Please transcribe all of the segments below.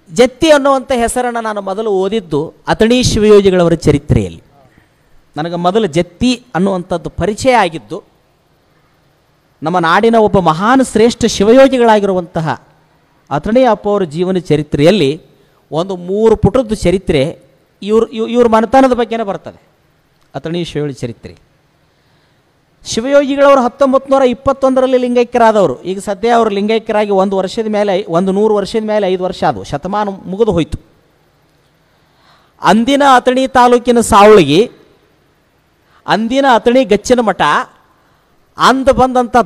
ಜತ್ತಿ ಅನ್ನುವಂಥ ಹೆಸರನ್ನು ನಾನು ಮೊದಲು ಓದಿದ್ದು ಅಥಣಿ ಶಿವಯೋಗಿಗಳವರ ಚರಿತ್ರೆಯಲ್ಲಿ. ನನಗೆ ಮೊದಲು ಜತ್ತಿ ಅನ್ನುವಂಥದ್ದು ಪರಿಚಯ ಆಗಿದ್ದು ನಮ್ಮ ನಾಡಿನ ಒಬ್ಬ ಮಹಾನ್ ಶ್ರೇಷ್ಠ ಶಿವಯೋಗಿಗಳಾಗಿರುವಂತಹ ಅಥಣಿ ಅಪ್ಪ ಅವರ ಜೀವನ ಚರಿತ್ರೆಯಲ್ಲಿ ಒಂದು 3 ಪುಟದ ಚರಿತ್ರೆ ಇವ್ರ ಮನೆತನದ ಬಗ್ಗೆನೇ ಬರ್ತದೆ. ಅಥಣಿ ಶಿವಯೋಗಿ ಚರಿತ್ರೆ. ಶಿವಯೋಗಿಗಳವರು 1921ರಲ್ಲಿ ಲಿಂಗೈಕ್ಯರಾದವರು. ಈಗ ಸದ್ಯ ಅವರು ಲಿಂಗೈಕ್ಯರಾಗಿ 100 ವರ್ಷದ ಮೇಲೆ 5 ವರ್ಷ ಆದವು. ಶತಮಾನ ಮುಗಿದು ಹೋಯಿತು. ಅಂದಿನ ಅಥಣಿ ತಾಲೂಕಿನ ಸಾವಳಗಿ, ಅಂದಿನ ಅಥಣಿ ಗಚ್ಚಿನ ಮಠ, ಅಂದು ಬಂದಂಥ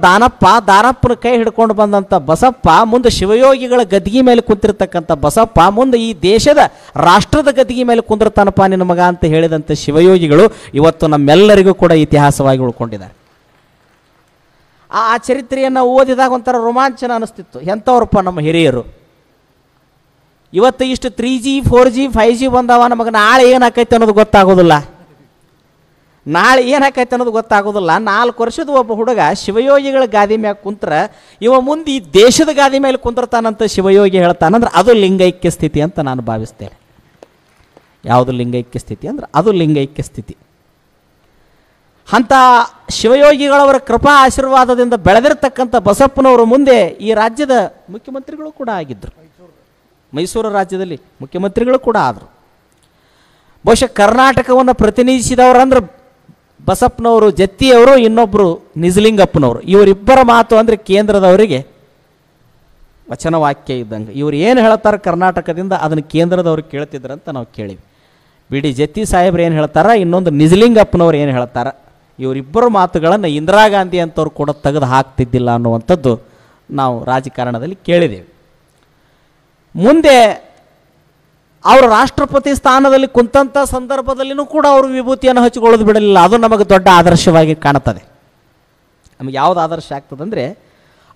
ದಾನಪ್ಪನ ಕೈ ಹಿಡ್ಕೊಂಡು ಬಂದಂಥ ಬಸಪ್ಪ, ಮುಂದೆ ಶಿವಯೋಗಿಗಳ ಗದ್ದಿಗೆ ಮೇಲೆ ಕುಂತಿರ್ತಕ್ಕಂಥ ಬಸಪ್ಪ, ಮುಂದೆ ಈ ದೇಶದ ರಾಷ್ಟ್ರದ ಗದ್ದಿಗೆ ಮೇಲೆ ಕುಂದಿರ್ತಾನಪ್ಪ ನಿನ್ನ ಮಗ ಅಂತ ಹೇಳಿದಂಥ ಶಿವಯೋಗಿಗಳು ಇವತ್ತು ನಮ್ಮೆಲ್ಲರಿಗೂ ಕೂಡ ಇತಿಹಾಸವಾಗಿ ಉಳ್ಕೊಂಡಿದ್ದಾರೆ. ಆ ಚರಿತ್ರೆಯನ್ನು ಓದಿದಾಗ ಒಂಥರ ರೋಮಾಂಚನ ಅನ್ನಿಸ್ತಿತ್ತು. ಎಂಥವ್ರಪ್ಪ ನಮ್ಮ ಹಿರಿಯರು. ಇವತ್ತು ಇಷ್ಟು 3G 4G 5G ಬಂದವ, ನಮಗೆ ನಾಳೆ ಏನಾಕೈತೆ ಅನ್ನೋದು ಗೊತ್ತಾಗೋದಿಲ್ಲ. 4 ವರ್ಷದ ಒಬ್ಬ ಹುಡುಗ ಶಿವಯೋಗಿಗಳ ಗಾದಿ ಮ್ಯಾಗ ಕುಂತ್ರ ಇವ ಮುಂದೆ ಈ ದೇಶದ ಗಾದಿ ಮೇಲೆ ಕುಂತಿರ್ತಾನಂತ ಶಿವಯೋಗಿ ಹೇಳ್ತಾನಂದ್ರೆ ಅದು ಲಿಂಗೈಕ್ಯ ಸ್ಥಿತಿ ಅಂತ ನಾನು ಭಾವಿಸ್ತೇನೆ. ಯಾವುದು ಲಿಂಗೈಕ್ಯ ಸ್ಥಿತಿ ಅಂದ್ರೆ ಅದು ಲಿಂಗೈಕ್ಯ ಸ್ಥಿತಿ. ಅಂಥ ಶಿವಯೋಗಿಗಳವರ ಕೃಪಾ ಆಶೀರ್ವಾದದಿಂದ ಬೆಳೆದಿರ್ತಕ್ಕಂಥ ಬಸಪ್ಪನವರು ಮುಂದೆ ಈ ರಾಜ್ಯದ ಮುಖ್ಯಮಂತ್ರಿಗಳು ಕೂಡ ಆಗಿದ್ದರು. ಮೈಸೂರು ರಾಜ್ಯದಲ್ಲಿ ಮುಖ್ಯಮಂತ್ರಿಗಳು ಕೂಡ ಆದರು. ಬಹುಶಃ ಕರ್ನಾಟಕವನ್ನು ಪ್ರತಿನಿಧಿಸಿದವರಂದ್ರೆ ಬಸಪ್ಪನವರು, ಜತ್ತಿಯವರು, ಇನ್ನೊಬ್ಬರು ನಿಜಲಿಂಗಪ್ಪನವರು. ಇವರಿಬ್ಬರ ಮಾತು ಅಂದರೆ ಕೇಂದ್ರದವರಿಗೆ ವಚನವಾಕ್ಯ ಇದ್ದಂಗೆ. ಇವರು ಏನು ಹೇಳ್ತಾರೆ ಕರ್ನಾಟಕದಿಂದ ಅದನ್ನು ಕೇಂದ್ರದವ್ರು ಕೇಳ್ತಿದ್ರಂತ ನಾವು ಕೇಳಿವಿ. ಬಿಡಿ ಜತ್ತಿ ಸಾಹೇಬ್ರು ಏನು ಹೇಳ್ತಾರೆ, ಇನ್ನೊಂದು ನಿಜಲಿಂಗಪ್ಪನವ್ರು ಏನು ಹೇಳ್ತಾರೆ, ಇವರಿಬ್ಬರು ಮಾತುಗಳನ್ನು ಇಂದಿರಾ ಗಾಂಧಿ ಅಂತವ್ರು ಕೂಡ ತೆಗೆದು ಹಾಕ್ತಿದ್ದಿಲ್ಲ ಅನ್ನುವಂಥದ್ದು ನಾವು ರಾಜಕಾರಣದಲ್ಲಿ ಕೇಳಿದ್ದೇವೆ. ಮುಂದೆ ಅವರು ರಾಷ್ಟ್ರಪತಿ ಸ್ಥಾನದಲ್ಲಿ ಕುಂತಂಥ ಸಂದರ್ಭದಲ್ಲಿನೂ ಕೂಡ ಅವರು ವಿಭೂತಿಯನ್ನು ಹಚ್ಕೊಳ್ಳೋದು ಬಿಡಲಿಲ್ಲ. ಅದು ನಮಗೆ ದೊಡ್ಡ ಆದರ್ಶವಾಗಿ ಕಾಣುತ್ತದೆ. ನಮಗೆ ಯಾವುದು ಆದರ್ಶ ಆಗ್ತದಂದರೆ,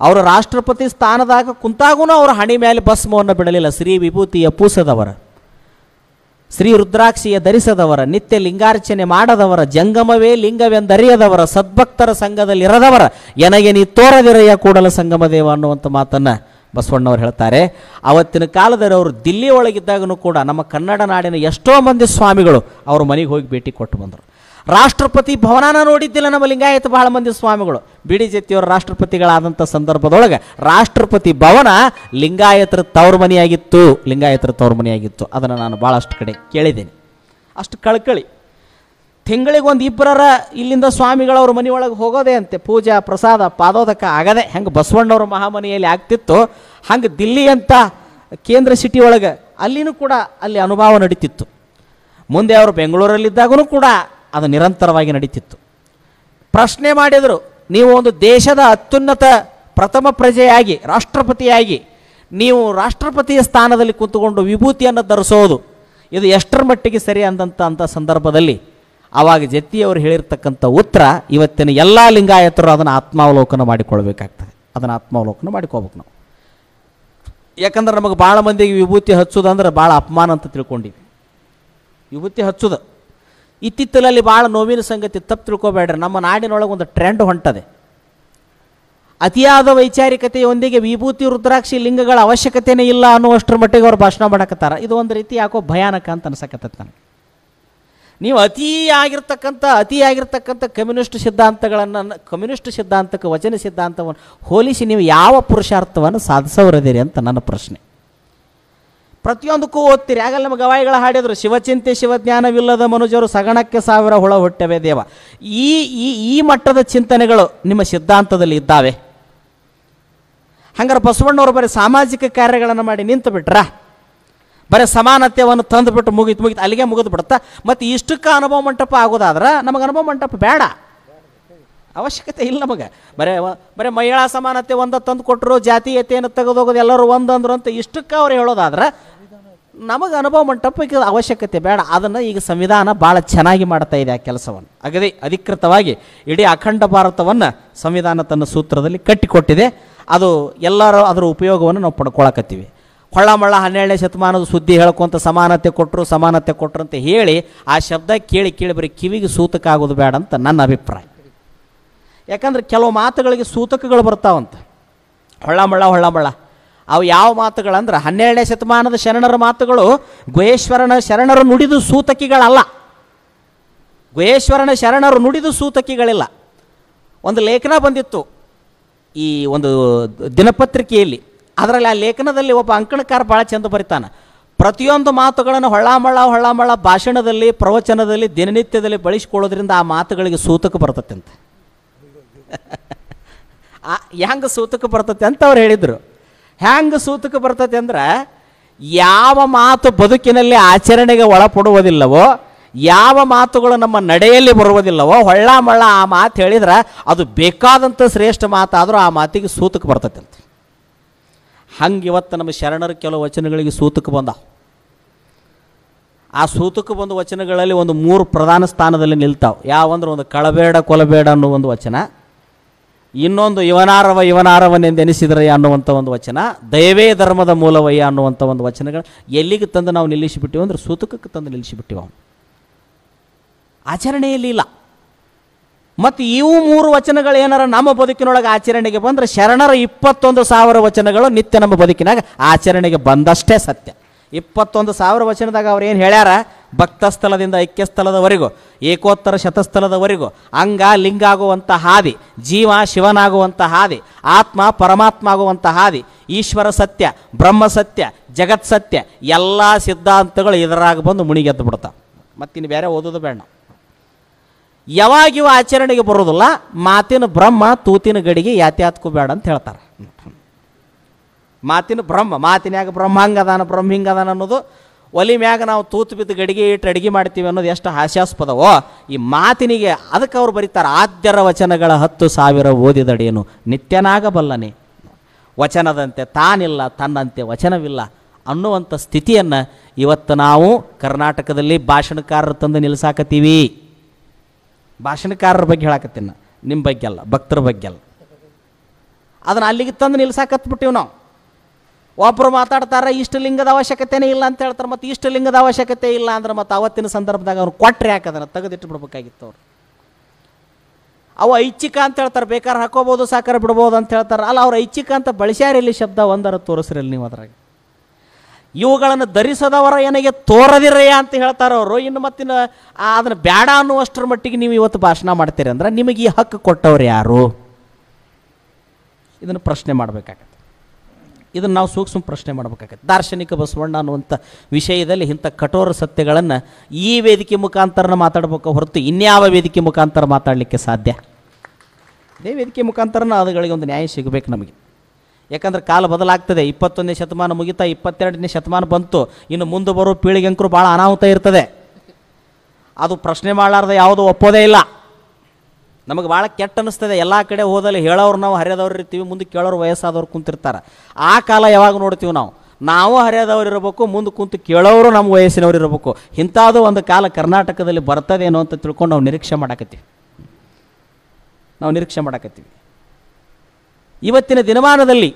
ಅವರು ರಾಷ್ಟ್ರಪತಿ ಸ್ಥಾನದಾಗ ಕುಂತಾಗೂ ಅವರ ಹಣೆ ಮೇಲೆ ಭಸ್ಮವನ್ನು ಬಿಡಲಿಲ್ಲ. ಶ್ರೀ ವಿಭೂತಿಯ ಪೂಸದವರ, ಶ್ರೀ ರುದ್ರಾಕ್ಷಿಯ ಧರಿಸದವರ, ನಿತ್ಯ ಲಿಂಗಾರ್ಚನೆ ಮಾಡದವರ, ಜಂಗಮವೇ ಲಿಂಗವೆಂದರಿಯದವರ, ಸದ್ಭಕ್ತರ ಸಂಘದಲ್ಲಿರದವರ, ಎನಗೆ ನೀ ತೋರದಿರೆಯ ಕೂಡಲ ಸಂಗಮ ದೇವ ಅನ್ನುವಂಥ ಮಾತನ್ನು ಬಸವಣ್ಣವ್ರು ಹೇಳ್ತಾರೆ. ಆವತ್ತಿನ ಕಾಲದಲ್ಲಿ ಅವರು ದಿಲ್ಲಿ ಒಳಗಿದ್ದಾಗೂ ಕೂಡ ನಮ್ಮ ಕನ್ನಡ ನಾಡಿನ ಎಷ್ಟೋ ಮಂದಿ ಸ್ವಾಮಿಗಳು ಅವ್ರ ಮನೆಗೆ ಹೋಗಿ ಭೇಟಿ ಕೊಟ್ಟು ಬಂದರು. ರಾಷ್ಟ್ರಪತಿ ಭವನನ ನೋಡಿದ್ದಿಲ್ಲ ನಮ್ಮ ಲಿಂಗಾಯತ ಬಹಳ ಮಂದಿ ಸ್ವಾಮಿಗಳು. ಬಿಡಿ ಜತ್ತಿಯವರು ರಾಷ್ಟ್ರಪತಿಗಳಾದಂಥ ಸಂದರ್ಭದೊಳಗೆ ರಾಷ್ಟ್ರಪತಿ ಭವನ ಲಿಂಗಾಯತರ ತವ್ರ ಮನೆಯಾಗಿತ್ತು. ಅದನ್ನು ನಾನು ಭಾಳಷ್ಟು ಕಡೆ ಕೇಳಿದ್ದೇನೆ. ಅಷ್ಟು ಕಳ್ಕಳಿ. ತಿಂಗಳಿಗೆ 1-2 ಇಲ್ಲಿಂದ ಸ್ವಾಮಿಗಳವ್ರ ಮನೆಯೊಳಗೆ ಹೋಗೋದೇ ಅಂತೆ. ಪೂಜಾ ಪ್ರಸಾದ ಪಾದೋದಕ ಆಗದೆ ಹೆಂಗೆ ಬಸವಣ್ಣವ್ರ ಮಹಾಮನೆಯಲ್ಲಿ ಆಗ್ತಿತ್ತು, ಹಂಗೆ ದಿಲ್ಲಿ ಅಂತ ಕೇಂದ್ರ ಸಿಟಿ ಒಳಗೆ ಅಲ್ಲಿನೂ ಕೂಡ ಅಲ್ಲಿ ಅನುಭವ ನಡೀತಿತ್ತು. ಮುಂದೆ ಅವರು ಬೆಂಗಳೂರಲ್ಲಿದ್ದಾಗೂ ಕೂಡ ಅದು ನಿರಂತರವಾಗಿ ನಡೀತಿತ್ತು. ಪ್ರಶ್ನೆ ಮಾಡಿದರು, ನೀವು ಒಂದು ದೇಶದ ಅತ್ಯುನ್ನತ ಪ್ರಥಮ ಪ್ರಜೆಯಾಗಿ ರಾಷ್ಟ್ರಪತಿಯಾಗಿ ನೀವು ರಾಷ್ಟ್ರಪತಿಯ ಸ್ಥಾನದಲ್ಲಿ ಕೂತ್ಕೊಂಡು ವಿಭೂತಿಯನ್ನು ಧರಿಸೋದು ಇದು ಎಷ್ಟರ ಮಟ್ಟಿಗೆ ಸರಿ ಅಂದಂಥ ಸಂದರ್ಭದಲ್ಲಿ ಆವಾಗ ಜತ್ತಿಯವರು ಹೇಳಿರ್ತಕ್ಕಂಥ ಉತ್ತರ ಇವತ್ತಿನ ಎಲ್ಲ ಲಿಂಗಾಯತರು ಅದನ್ನು ಆತ್ಮಾವಲೋಕನ ಮಾಡಿಕೊಳ್ಬೇಕಾಗ್ತದೆ. ಅದನ್ನು ಆತ್ಮಾವಲೋಕನ ಮಾಡಿಕೋಬೇಕು ನಾವು. ಯಾಕಂದ್ರೆ ನಮಗೆ ಭಾಳ ಮಂದಿಗೆ ವಿಭೂತಿ ಹಚ್ಚೋದಂದ್ರೆ ಭಾಳ ಅಪಮಾನ ಅಂತ ತಿಳ್ಕೊಂಡಿವಿ. ವಿಭೂತಿ ಹಚ್ಚೋದು ಇತ್ತಿತ್ತಲಲ್ಲಿ ಭಾಳ ನೋವಿನ ಸಂಗತಿ. ತಪ್ಪು ತಿಳ್ಕೊಬೇಡ್ರಿ. ನಮ್ಮ ನಾಡಿನೊಳಗೆ ಒಂದು ಟ್ರೆಂಡ್ ಹೊಂಟದೆ. ಅತಿಯಾದ ವೈಚಾರಿಕತೆಯೊಂದಿಗೆ ವಿಭೂತಿ ರುದ್ರಾಕ್ಷಿ ಲಿಂಗಗಳ ಅವಶ್ಯಕತೆಯೇ ಇಲ್ಲ ಅನ್ನುವಷ್ಟರ ಮಟ್ಟಿಗೆ ಅವ್ರು ಭಾಷಣ ಮಾಡಕತ್ತಾರ. ಇದು ಒಂದು ರೀತಿ ಯಾಕೋ ಭಯಾನಕ ಅಂತ ಅನ್ಸಕತ್ತೈತೆ ನನಗೆ. ನೀವು ಅತಿಯಾಗಿರ್ತಕ್ಕಂಥ ಕಮ್ಯುನಿಸ್ಟ್ ಸಿದ್ಧಾಂತಕ್ಕೆ ವಚನ ಸಿದ್ಧಾಂತವನ್ನು ಹೋಲಿಸಿ ನೀವು ಯಾವ ಪುರುಷಾರ್ಥವನ್ನು ಸಾಧಿಸೋರದಿರಿ ಅಂತ ನನ್ನ ಪ್ರಶ್ನೆ. ಪ್ರತಿಯೊಂದಕ್ಕೂ ಓದ್ತೀರಿ. ಆಗಲ್ಲ ನಮ್ಮ ಗವಾಯಿಗಳ ಹಾಡಿದ್ರು, ಶಿವಚಿಂತೆ ಶಿವಜ್ಞಾನವಿಲ್ಲದ ಮನುಜರು ಸಗಣಕ್ಕೆ 1000 ಹುಳ ಹೊಟ್ಟೆವೆ ದೇವ. ಈ ಮಟ್ಟದ ಚಿಂತನೆಗಳು ನಿಮ್ಮ ಸಿದ್ಧಾಂತದಲ್ಲಿ ಇದ್ದಾವೆ. ಹಂಗಾರೆ ಬಸವಣ್ಣವರು ಬರೀ ಸಾಮಾಜಿಕ ಕಾರ್ಯಗಳನ್ನು ಮಾಡಿ ನಿಂತು ಬಿಟ್ರ, ಬರೀ ಸಮಾನತೆಯನ್ನು ತಂದುಬಿಟ್ಟು ಮುಗಿತು ಅಲ್ಲಿಗೆ ಮುಗಿದು ಬಿಡುತ್ತಾ. ಮತ್ತು ಇಷ್ಟಕ್ಕೆ ಅನುಭವ ಮಂಟಪ ಆಗೋದಾದ್ರೆ ನಮಗೆ ಅನುಭವ ಮಂಟಪ ಬೇಡ, ಅವಶ್ಯಕತೆ ಇಲ್ಲ ನಮಗೆ. ಬರೀ ಮಹಿಳಾ ಸಮಾನತೆ ಒಂದ ತಂದು ಕೊಟ್ಟರು, ಜಾತೀಯತೆಯನ್ನು ತೆಗೆದೋಗೋದು ಎಲ್ಲರೂ ಒಂದಂದ್ರು ಅಂತ ಇಷ್ಟಕ್ಕೆ ಅವ್ರು ಹೇಳೋದಾದ್ರೆ ನಮಗೆ ಅನುಭವ ಮಂಟಪಕ್ಕೆ ಅವಶ್ಯಕತೆ ಬೇಡ. ಅದನ್ನು ಈಗ ಸಂವಿಧಾನ ಭಾಳ ಚೆನ್ನಾಗಿ ಮಾಡ್ತಾ ಇದೆ ಆ ಕೆಲಸವನ್ನು. ಅಗದಿ ಅಧಿಕೃತವಾಗಿ ಇಡೀ ಅಖಂಡ ಭಾರತವನ್ನು ಸಂವಿಧಾನ ತನ್ನ ಸೂತ್ರದಲ್ಲಿ ಕಟ್ಟಿಕೊಟ್ಟಿದೆ. ಅದು ಎಲ್ಲರೂ ಅದರ ಉಪಯೋಗವನ್ನು ನಾವು ಪಡ್ಕೊಳಕತ್ತೀವಿ. ಹೊಳ್ಳಮಳ್ಳ 12ನೇ ಶತಮಾನದ ಸುದ್ದಿ ಹೇಳ್ಕೊಂತ ಸಮಾನತೆ ಕೊಟ್ಟರು ಅಂತ ಹೇಳಿ ಆ ಶಬ್ದ ಕೇಳಿ ಬರೀ ಕಿವಿಗೆ ಸೂತಕ ಆಗೋದು ಬೇಡ ಅಂತ ನನ್ನ ಅಭಿಪ್ರಾಯ. ಯಾಕಂದ್ರೆ ಕೆಲವು ಮಾತುಗಳಿಗೆ ಸೂತಕಗಳು ಬರ್ತಾವಂತ. ಹೊಳ್ಳಮಳ್ಳ ಅವು ಯಾವ ಮಾತುಗಳಂದ್ರೆ 12ನೇ ಶತಮಾನದ ಶರಣರ ಮಾತುಗಳು ಗುಹೇಶ್ವರನ ಶರಣರು ನುಡಿದು ಸೂತಕಿಗಳಲ್ಲ. ಗುಹೇಶ್ವರನ ಶರಣರು ನುಡಿದು ಸೂತಕಿಗಳಿಲ್ಲ. ಒಂದು ಲೇಖನ ಬಂದಿತ್ತು ಈ ಒಂದು ದಿನಪತ್ರಿಕೆಯಲ್ಲಿ. ಅದರಲ್ಲಿ ಆ ಲೇಖನದಲ್ಲಿ ಒಬ್ಬ ಅಂಕಣಕಾರ ಭಾಳ ಚಂದ ಬರಿತಾನೆ. ಪ್ರತಿಯೊಂದು ಮಾತುಗಳನ್ನು ಹೊಳ್ಳಾಮಳ ಭಾಷಣದಲ್ಲಿ, ಪ್ರವಚನದಲ್ಲಿ, ದಿನನಿತ್ಯದಲ್ಲಿ ಬಳಸಿಕೊಳ್ಳೋದ್ರಿಂದ ಆ ಮಾತುಗಳಿಗೆ ಸೂತಕ ಬರ್ತತೆ ಅಂತ. ಹೆಂಗೆ ಸೂತಕ ಬರ್ತತೆ ಅಂತ ಅವ್ರು ಹೇಳಿದರು. ಹೆಂಗೆ ಸೂತಕ ಬರ್ತತೆ ಅಂದ್ರೆ, ಯಾವ ಮಾತು ಬದುಕಿನಲ್ಲಿ ಆಚರಣೆಗೆ ಒಳಪಡುವುದಿಲ್ಲವೋ, ಯಾವ ಮಾತುಗಳು ನಮ್ಮ ನಡೆಯಲ್ಲಿ ಬರುವುದಿಲ್ಲವೋ, ಹೊಳ್ಳಾಮಳ್ಳ ಆ ಮಾತು ಹೇಳಿದ್ರೆ ಅದು ಬೇಕಾದಂಥ ಶ್ರೇಷ್ಠ ಮಾತಾದರೂ ಆ ಮಾತಿಗೆ ಸೂತಕ ಬರ್ತತೆ ಅಂತ. ಹಂಗೆ ಇವತ್ತು ನಮ್ಮ ಶರಣರ ಕೆಲವು ವಚನಗಳಿಗೆ ಸೂತಕ ಬಂದಾವ. ಆ ಸೂತಕ ಬಂದ ವಚನಗಳಲ್ಲಿ ಒಂದು 3 ಪ್ರಧಾನ ಸ್ಥಾನದಲ್ಲಿ ನಿಲ್ತಾವೆ. ಯಾವಂದ್ರೆ ಒಂದು ಕಳಬೇಡ ಕೊಲಬೇಡ ಅನ್ನೋ ಒಂದು ವಚನ, ಇನ್ನೊಂದು ಇವನಾರವನೆಂದೆನಿಸಿದರೆ ಅನ್ನುವಂಥ ಒಂದು ವಚನ, ದಯವೇ ಧರ್ಮದ ಮೂಲವಯ್ಯ ಅನ್ನುವಂಥ ಒಂದು ವಚನಗಳು ಎಲ್ಲಿಗೆ ತಂದು ನಾವು ನಿಲ್ಲಿಸಿಬಿಟ್ಟಿವಿ ಅಂದ್ರೆ ಸೂತಕಕ್ಕೆ ತಂದು ನಿಲ್ಲಿಸಿಬಿಟ್ಟಿವಿ. ಅವನು ಆಚರಣೆಯಲ್ಲಿ ಇಲ್ಲ. ಮತ್ತು ಇವು 3 ವಚನಗಳು ಏನಾರ ನಮ್ಮ ಬದುಕಿನೊಳಗೆ ಆಚರಣೆಗೆ ಬಂದರೆ ಶರಣರ 21,000 ವಚನಗಳು ನಿತ್ಯ ನಮ್ಮ ಬದುಕಿನಾಗ ಆಚರಣೆಗೆ ಬಂದಷ್ಟೇ ಸತ್ಯ. 21,000 ವಚನದಾಗ ಅವ್ರು ಏನು ಹೇಳ್ಯಾರ, ಭಕ್ತಸ್ಥಳದಿಂದ ಐಕ್ಯಸ್ಥಳದವರೆಗೂ, ಏಕೋತ್ತರ ಶತಸ್ಥಳದವರೆಗೂ, ಅಂಗ ಲಿಂಗ ಆಗುವಂಥ ಹಾದಿ, ಜೀವ ಶಿವನಾಗುವಂಥ ಹಾದಿ, ಆತ್ಮ ಪರಮಾತ್ಮ ಆಗುವಂಥ ಹಾದಿ, ಈಶ್ವರ ಸತ್ಯ, ಬ್ರಹ್ಮ ಸತ್ಯ, ಜಗತ್ ಸತ್ಯ, ಎಲ್ಲ ಸಿದ್ಧಾಂತಗಳು ಇದರಾಗ ಬಂದು ಮುಣಿಗೆದ್ದು ಬಿಡ್ತಾವೆ. ಮತ್ತಿನ್ನು ಬೇರೆ ಓದೋದು ಬೇಡ. ಯಾವಾಗ ಇವು ಆಚರಣೆಗೆ ಬರೋದಿಲ್ಲ, ಮಾತಿನ ಬ್ರಹ್ಮ ತೂತಿನ ಗಡಿಗೆ ಯಾತ್ಯಾತ್ಕು ಬೇಡ ಅಂತ ಹೇಳ್ತಾರೆ. ಮಾತಿನ ಬ್ರಹ್ಮ, ಮಾತಿನ್ಯಾಗ ಬ್ರಹ್ಮ ಹಂಗದಾನ ಬ್ರಹ್ಮ ಹಿಂಗದಾನ ಅನ್ನೋದು, ಒಲಿ ಮ್ಯಾಗ ನಾವು ತೂತು ಬಿದ್ದು ಗಡಿಗೆ ಇಟ್ಟು ಅಡುಗೆ ಮಾಡ್ತೀವಿ ಅನ್ನೋದು ಎಷ್ಟು ಹಾಸ್ಯಾಸ್ಪದವೋ, ಈ ಮಾತಿನಿಗೆ ಅದಕ್ಕೆ ಅವ್ರು ಬರೀತಾರೆ, ಆದ್ಯರ ವಚನಗಳ 10,000 ಓದಿದಡೇನು ನಿತ್ಯನಾಗಬಲ್ಲನೆ, ವಚನದಂತೆ ತಾನಿಲ್ಲ ತನ್ನಂತೆ ವಚನವಿಲ್ಲ ಅನ್ನುವಂಥ ಸ್ಥಿತಿಯನ್ನು ಇವತ್ತು ನಾವು ಕರ್ನಾಟಕದಲ್ಲಿ ಭಾಷಣಕಾರರು ತಂದು ನಿಲ್ಲಿಸಾಕತ್ತೀವಿ. ಭಾಷಣಕಾರರ ಬಗ್ಗೆ ಹೇಳಕತ್ತೀನಿ, ನಿಮ್ಮ ಬಗ್ಗೆ ಅಲ್ಲ, ಭಕ್ತರ ಬಗ್ಗೆ ಅಲ್ಲ. ಅದನ್ನು ಅಲ್ಲಿಗೆ ತಂದು ನಿಲ್ಸಾಕತ್ಬಿಟ್ಟಿವಿ ನಾವು. ಒಬ್ಬರು ಮಾತಾಡ್ತಾರೆ ಇಷ್ಟು ಲಿಂಗದ ಅವಶ್ಯಕತೆನೇ ಇಲ್ಲ ಅಂತ ಹೇಳ್ತಾರೆ. ಮತ್ತು ಇಷ್ಟು ಲಿಂಗದ ಅವಶ್ಯಕತೆ ಇಲ್ಲ ಅಂದ್ರೆ ಮತ್ತು ಅವತ್ತಿನ ಸಂದರ್ಭದಾಗ ಅವ್ರು ಕೊಟ್ಟರೆ ಯಾಕದನ್ನು ತೆಗೆದಿಟ್ಟು ಬಿಡ್ಬೇಕಾಗಿತ್ತು ಅವ್ರು. ಅವು ಐಚ್ಛಿಕ ಅಂತ ಹೇಳ್ತಾರೆ, ಬೇಕಾದ್ರೆ ಹಾಕೋಬೋದು ಸಾಕಾರ ಬಿಡ್ಬೋದು ಅಂತ ಹೇಳ್ತಾರೆ. ಅಲ್ಲ, ಅವ್ರು ಐಚ್ಛಿಕ ಅಂತ ಬಳಸ್ಯಾರಿಲ್ಲಿ ಶಬ್ದ ಒಂದರ ತೋರಿಸ್ರಿಲ್ಲ ನೀವು ಅದ್ರಾಗ. ಇವುಗಳನ್ನು ಧರಿಸದವರ ಏನಿಗೆ ತೋರದಿರಯ್ಯ ಅಂತ ಹೇಳ್ತಾರೆ ಅವರು. ಇನ್ನು ಮತ್ತಿನ ಅದನ್ನು ಬೇಡ ಅನ್ನುವಷ್ಟರ ಮಟ್ಟಿಗೆ ನೀವು ಇವತ್ತು ಭಾಷಣ ಮಾಡ್ತೀರಿ ಅಂದ್ರೆ ನಿಮಗೆ ಈ ಹಕ್ಕು ಕೊಟ್ಟವ್ರು ಯಾರು? ಇದನ್ನು ಪ್ರಶ್ನೆ ಮಾಡಬೇಕಾಗತ್ತೆ. ಇದನ್ನು ನಾವು ಸೂಕ್ಷ್ಮ ಪ್ರಶ್ನೆ ಮಾಡಬೇಕಾಗತ್ತೆ. ದಾರ್ಶನಿಕ ಬಸವಣ್ಣ ಅನ್ನುವಂಥ ವಿಷಯದಲ್ಲಿ ಇಂಥ ಕಠೋರ ಸತ್ಯಗಳನ್ನು ಈ ವೇದಿಕೆ ಮುಖಾಂತರ ಮಾತಾಡಬೇಕು ಹೊರತು ಇನ್ಯಾವ ವೇದಿಕೆ ಮುಖಾಂತರ ಮಾತಾಡಲಿಕ್ಕೆ ಸಾಧ್ಯ? ಇದೇ ವೇದಿಕೆ ಮುಖಾಂತರನ ಅದುಗಳಿಗೆ ಒಂದು ನ್ಯಾಯ ಸಿಗಬೇಕು ನಮಗೆ. ಯಾಕಂದ್ರೆ ಕಾಲ ಬದಲಾಗ್ತದೆ. 21ನೇ ಶತಮಾನ ಮುಗಿತಾ 22ನೇ ಶತಮಾನ ಬಂತು. ಇನ್ನು ಮುಂದೆ ಬರೋ ಪೀಳಿಗೆಂಕರು ಭಾಳ ಅನಾಹುತ ಇರ್ತದೆ. ಅದು ಪ್ರಶ್ನೆ ಮಾಡಲಾರ್ದೆ ಯಾವುದೂ ಒಪ್ಪೋದೇ ಇಲ್ಲ. ನಮಗೆ ಭಾಳ ಕೆಟ್ಟ ಅನ್ನಿಸ್ತದೆ. ಎಲ್ಲ ಕಡೆ ಹೋದಲ್ಲಿ ಹೇಳೋರು ನಾವು ಹರಿಯದವ್ರು ಇರ್ತೀವಿ, ಮುಂದೆ ಕೇಳೋರು ವಯಸ್ಸಾದವ್ರು ಕುಂತಿರ್ತಾರೆ. ಆ ಕಾಲ ಯಾವಾಗ ನೋಡ್ತೀವಿ ನಾವು ಹರಿಯದವ್ರು ಇರಬೇಕು, ಮುಂದೆ ಕುಂತು ಕೇಳೋರು ನಮ್ಮ ವಯಸ್ಸಿನವ್ರು ಇರಬೇಕು. ಇಂಥದ್ದು ಒಂದು ಕಾಲ ಕರ್ನಾಟಕದಲ್ಲಿ ಬರ್ತದೇನೋ ಅಂತ ತಿಳ್ಕೊಂಡು ನಾವು ನಿರೀಕ್ಷೆ ಮಾಡಕತ್ತೀವಿ. ಇವತ್ತಿನ ದಿನಮಾನದಲ್ಲಿ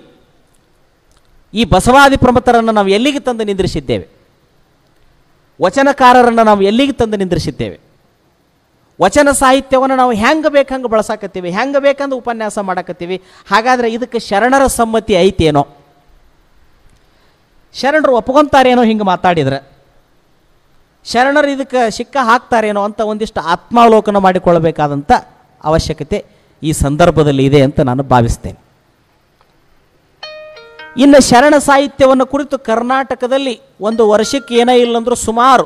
ಈ ಬಸವಾದಿ ಪ್ರಮುಖರನ್ನು ನಾವು ಎಲ್ಲಿಗೆ ತಂದು ನಿಂದ್ರಿಸಿದ್ದೇವೆ? ವಚನಕಾರರನ್ನು ನಾವು ಎಲ್ಲಿಗೆ ತಂದು ನಿಂದ್ರಿಸಿದ್ದೇವೆ? ವಚನ ಸಾಹಿತ್ಯವನ್ನು ನಾವು ಹೆಂಗೆ ಬೇಕಂಗೆ ಬಳಸಾಕತ್ತೀವಿ, ಹೆಂಗೆ ಬೇಕಂದು ಉಪನ್ಯಾಸ ಮಾಡಕತ್ತೀವಿ. ಹಾಗಾದರೆ ಇದಕ್ಕೆ ಶರಣರ ಸಮ್ಮತಿ ಐತೇನೋ? ಶರಣರು ಒಪ್ಕೊತಾರೇನೋ ಹಿಂಗೆ ಮಾತಾಡಿದ್ರೆ? ಶರಣರು ಇದಕ್ಕೆ ಶಿಕ್ಕ ಹಾಕ್ತಾರೇನೋ ಅಂತ ಒಂದಿಷ್ಟು ಆತ್ಮಾವಲೋಕನ ಮಾಡಿಕೊಳ್ಳಬೇಕಾದಂಥ ಅವಶ್ಯಕತೆ ಈ ಸಂದರ್ಭದಲ್ಲಿ ಇದೆ ಅಂತ ನಾನು ಭಾವಿಸ್ತೇನೆ. ಇನ್ನು ಶರಣ ಸಾಹಿತ್ಯವನ್ನು ಕುರಿತು ಕರ್ನಾಟಕದಲ್ಲಿ ಒಂದು ವರ್ಷಕ್ಕೆ ಏನೇ ಇಲ್ಲಂದ್ರೂ ಸುಮಾರು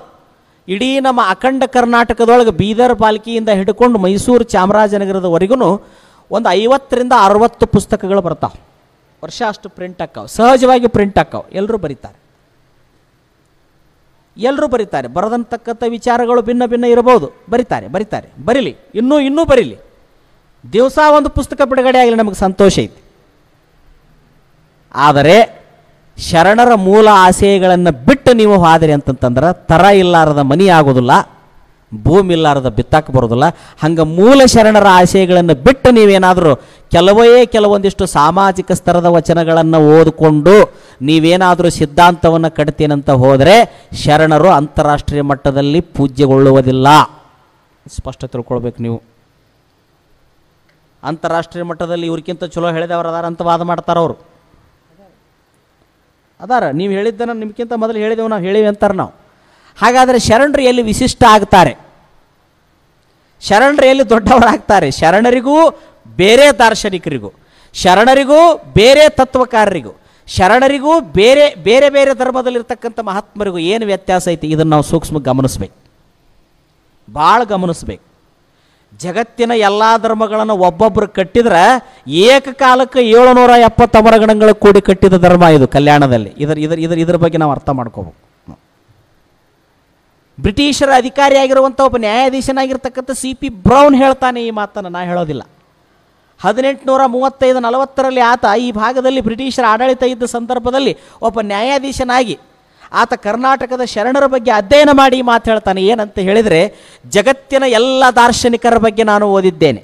ಇಡೀ ನಮ್ಮ ಅಖಂಡ ಕರ್ನಾಟಕದೊಳಗೆ ಬೀದರ್ ಪಾಲಿಕೆಯಿಂದ ಹಿಡ್ಕೊಂಡು ಮೈಸೂರು ಚಾಮರಾಜನಗರದವರೆಗೂ ಒಂದು 50ರಿಂದ 60 ಪುಸ್ತಕಗಳು ಬರ್ತಾವೆ. ವರ್ಷ ಅಷ್ಟು ಪ್ರಿಂಟ್ ಆಕ್ಕಾವೆ, ಸಹಜವಾಗಿ ಪ್ರಿಂಟ್ ಆಕ್ಕಾವೆ. ಎಲ್ಲರೂ ಬರೀತಾರೆ. ಬರದಂತಕ್ಕಂಥ ವಿಚಾರಗಳು ಭಿನ್ನ ಭಿನ್ನ ಇರಬಹುದು. ಬರೀಲಿ, ಇನ್ನೂ ಬರೀಲಿ. ದಿವಸ ಒಂದು ಪುಸ್ತಕ ಬಿಡುಗಡೆ ಆಗಲಿ, ನಮಗೆ ಸಂತೋಷ ಐತಿ. ಆದರೆ ಶರಣರ ಮೂಲ ಆಶಯಗಳನ್ನು ಬಿಟ್ಟು ನೀವು ಹೋದ್ರಿ ಅಂತಂತಂದ್ರೆ ತರ ಇಲ್ಲಾರದ ಮನಿ ಆಗೋದಿಲ್ಲ, ಭೂಮಿ ಇಲ್ಲಾರದ ಬಿತ್ತಾಕ ಬರೋದಿಲ್ಲ. ಹಂಗೆ ಮೂಲ ಶರಣರ ಆಶಯಗಳನ್ನು ಬಿಟ್ಟು ನೀವೇನಾದರೂ ಕೆಲವೊಂದಿಷ್ಟು ಸಾಮಾಜಿಕ ಸ್ತರದ ವಚನಗಳನ್ನು ಓದಿಕೊಂಡು ನೀವೇನಾದರೂ ಸಿದ್ಧಾಂತವನ್ನು ಕಟ್ತೀನಂತ ಹೋದರೆ ಶರಣರು ಅಂತಾರಾಷ್ಟ್ರೀಯ ಮಟ್ಟದಲ್ಲಿ ಪೂಜ್ಯಗೊಳ್ಳುವುದಿಲ್ಲ. ಸ್ಪಷ್ಟ ತಿಳ್ಕೊಳ್ಬೇಕು ನೀವು. ಅಂತಾರಾಷ್ಟ್ರೀಯ ಮಟ್ಟದಲ್ಲಿ ಇವ್ರಿಗಿಂತ ಚಲೋ ಹೇಳಿದವರು ಅದಾರ ಅಂತ ವಾದ ಮಾಡ್ತಾರೆ ಅವರು. ಅದಾರ. ನೀವು ಹೇಳಿದ್ದನ್ನು ನಿಮ್ಗಿಂತ ಮೊದಲು ಹೇಳಿದೆವು, ನಾವು ಹೇಳಿವಿ ಅಂತಾರೆ ನಾವು. ಹಾಗಾದರೆ ಶರಣರು ಎಲ್ಲಿ ವಿಶಿಷ್ಟ ಆಗ್ತಾರೆ? ಶರಣರು ಎಲ್ಲಿ ದೊಡ್ಡವರಾಗ್ತಾರೆ? ಶರಣರಿಗೂ ಬೇರೆ ದಾರ್ಶನಿಕರಿಗೂ, ಶರಣರಿಗೂ ಬೇರೆ ತತ್ವಕಾರರಿಗೂ, ಶರಣರಿಗೂ ಬೇರೆ ಬೇರೆ ಬೇರೆ ಧರ್ಮದಲ್ಲಿರ್ತಕ್ಕಂಥ ಮಹಾತ್ಮರಿಗೂ ಏನು ವ್ಯತ್ಯಾಸ ಐತಿ? ಇದನ್ನು ನಾವು ಸೂಕ್ಷ್ಮ ಗಮನಿಸ್ಬೇಕು, ಭಾಳ ಗಮನಿಸ್ಬೇಕು. ಜಗತ್ತಿನ ಎಲ್ಲ ಧರ್ಮಗಳನ್ನು ಒಬ್ಬೊಬ್ಬರು ಕಟ್ಟಿದ್ರೆ ಏಕಕಾಲಕ್ಕೆ 770 ಅಮರಗಣಗಳು ಕೂಡಿ ಕಟ್ಟಿದ ಧರ್ಮ ಇದು ಕಲ್ಯಾಣದಲ್ಲಿ. ಇದ್ರ ಬಗ್ಗೆ ನಾವು ಅರ್ಥ ಮಾಡ್ಕೋಬೇಕು. ಬ್ರಿಟಿಷರ ಅಧಿಕಾರಿಯಾಗಿರುವಂಥ ಒಬ್ಬ ನ್ಯಾಯಾಧೀಶನಾಗಿರ್ತಕ್ಕಂಥ CP ಬ್ರೌನ್ ಹೇಳ್ತಾನೆ ಈ ಮಾತನ್ನು, ನಾ ಹೇಳೋದಿಲ್ಲ. 1835-40ರಲ್ಲಿ ಆತ ಈ ಭಾಗದಲ್ಲಿ ಬ್ರಿಟಿಷರ ಆಡಳಿತ ಇದ್ದ ಸಂದರ್ಭದಲ್ಲಿ ಒಬ್ಬ ನ್ಯಾಯಾಧೀಶನಾಗಿ ಆತ ಕರ್ನಾಟಕದ ಶರಣರ ಬಗ್ಗೆ ಅಧ್ಯಯನ ಮಾಡಿ ಮಾತು ಹೇಳ್ತಾನೆ. ಏನಂತ ಹೇಳಿದರೆ, ಜಗತ್ತಿನ ಎಲ್ಲ ದಾರ್ಶನಿಕರ ಬಗ್ಗೆ ನಾನು ಓದಿದ್ದೇನೆ,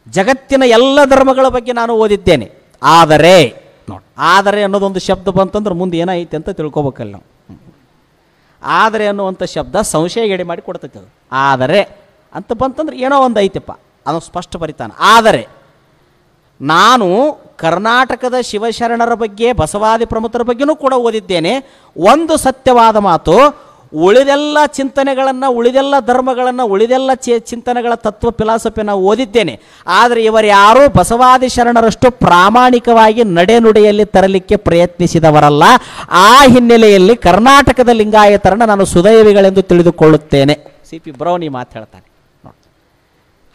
ಜಗತ್ತಿನ ಎಲ್ಲ ಧರ್ಮಗಳ ಬಗ್ಗೆ ನಾನು ಓದಿದ್ದೇನೆ. ಆದರೆ ಆದರೆ ಅನ್ನೋದೊಂದು ಶಬ್ದ ಬಂತಂದ್ರೆ ಮುಂದೆ ಏನಾಯ್ತು ಅಂತ ತಿಳ್ಕೊಬೇಕಲ್ಲ ನಾವು. ಆದರೆ ಅನ್ನುವಂಥ ಶಬ್ದ ಸಂಶಯ ಮಾಡಿ ಕೊಡ್ತೈತೆ. ಅದು ಆದರೆ ಅಂತ ಬಂತಂದ್ರೆ ಏನೋ ಒಂದು ಐತಪ್ಪ, ಅದನ್ನು ಸ್ಪಷ್ಟ ಬರಿತಾನೆ. ಆದರೆ ನಾನು ಕರ್ನಾಟಕದ ಶಿವಶರಣರ ಬಗ್ಗೆ, ಬಸವಾದಿ ಪ್ರಮುಖರ ಬಗ್ಗೆನೂ ಕೂಡ ಓದಿದ್ದೇನೆ. ಒಂದು ಸತ್ಯವಾದ ಮಾತು, ಉಳಿದೆಲ್ಲ ಚಿಂತನೆಗಳನ್ನು, ಉಳಿದೆಲ್ಲ ಧರ್ಮಗಳನ್ನು, ಉಳಿದೆಲ್ಲ ಚಿಂತನೆಗಳ ತತ್ವ ಫಿಲಾಸಫಿಯನ್ನು ಓದಿದ್ದೇನೆ. ಆದರೆ ಇವರ್ಯಾರೂ ಬಸವಾದಿ ಶರಣರಷ್ಟು ಪ್ರಾಮಾಣಿಕವಾಗಿ ನಡೆನುಡಿಯಲ್ಲಿ ತರಲಿಕ್ಕೆ ಪ್ರಯತ್ನಿಸಿದವರಲ್ಲ. ಆ ಹಿನ್ನೆಲೆಯಲ್ಲಿ ಕರ್ನಾಟಕದ ಲಿಂಗಾಯತರನ್ನು ನಾನು ಸುದೈವಿಗಳೆಂದು ತಿಳಿದುಕೊಳ್ಳುತ್ತೇನೆ. CP ಬ್ರೌನ್ ಈ ಮಾತು ಹೇಳ್ತಾನೆ.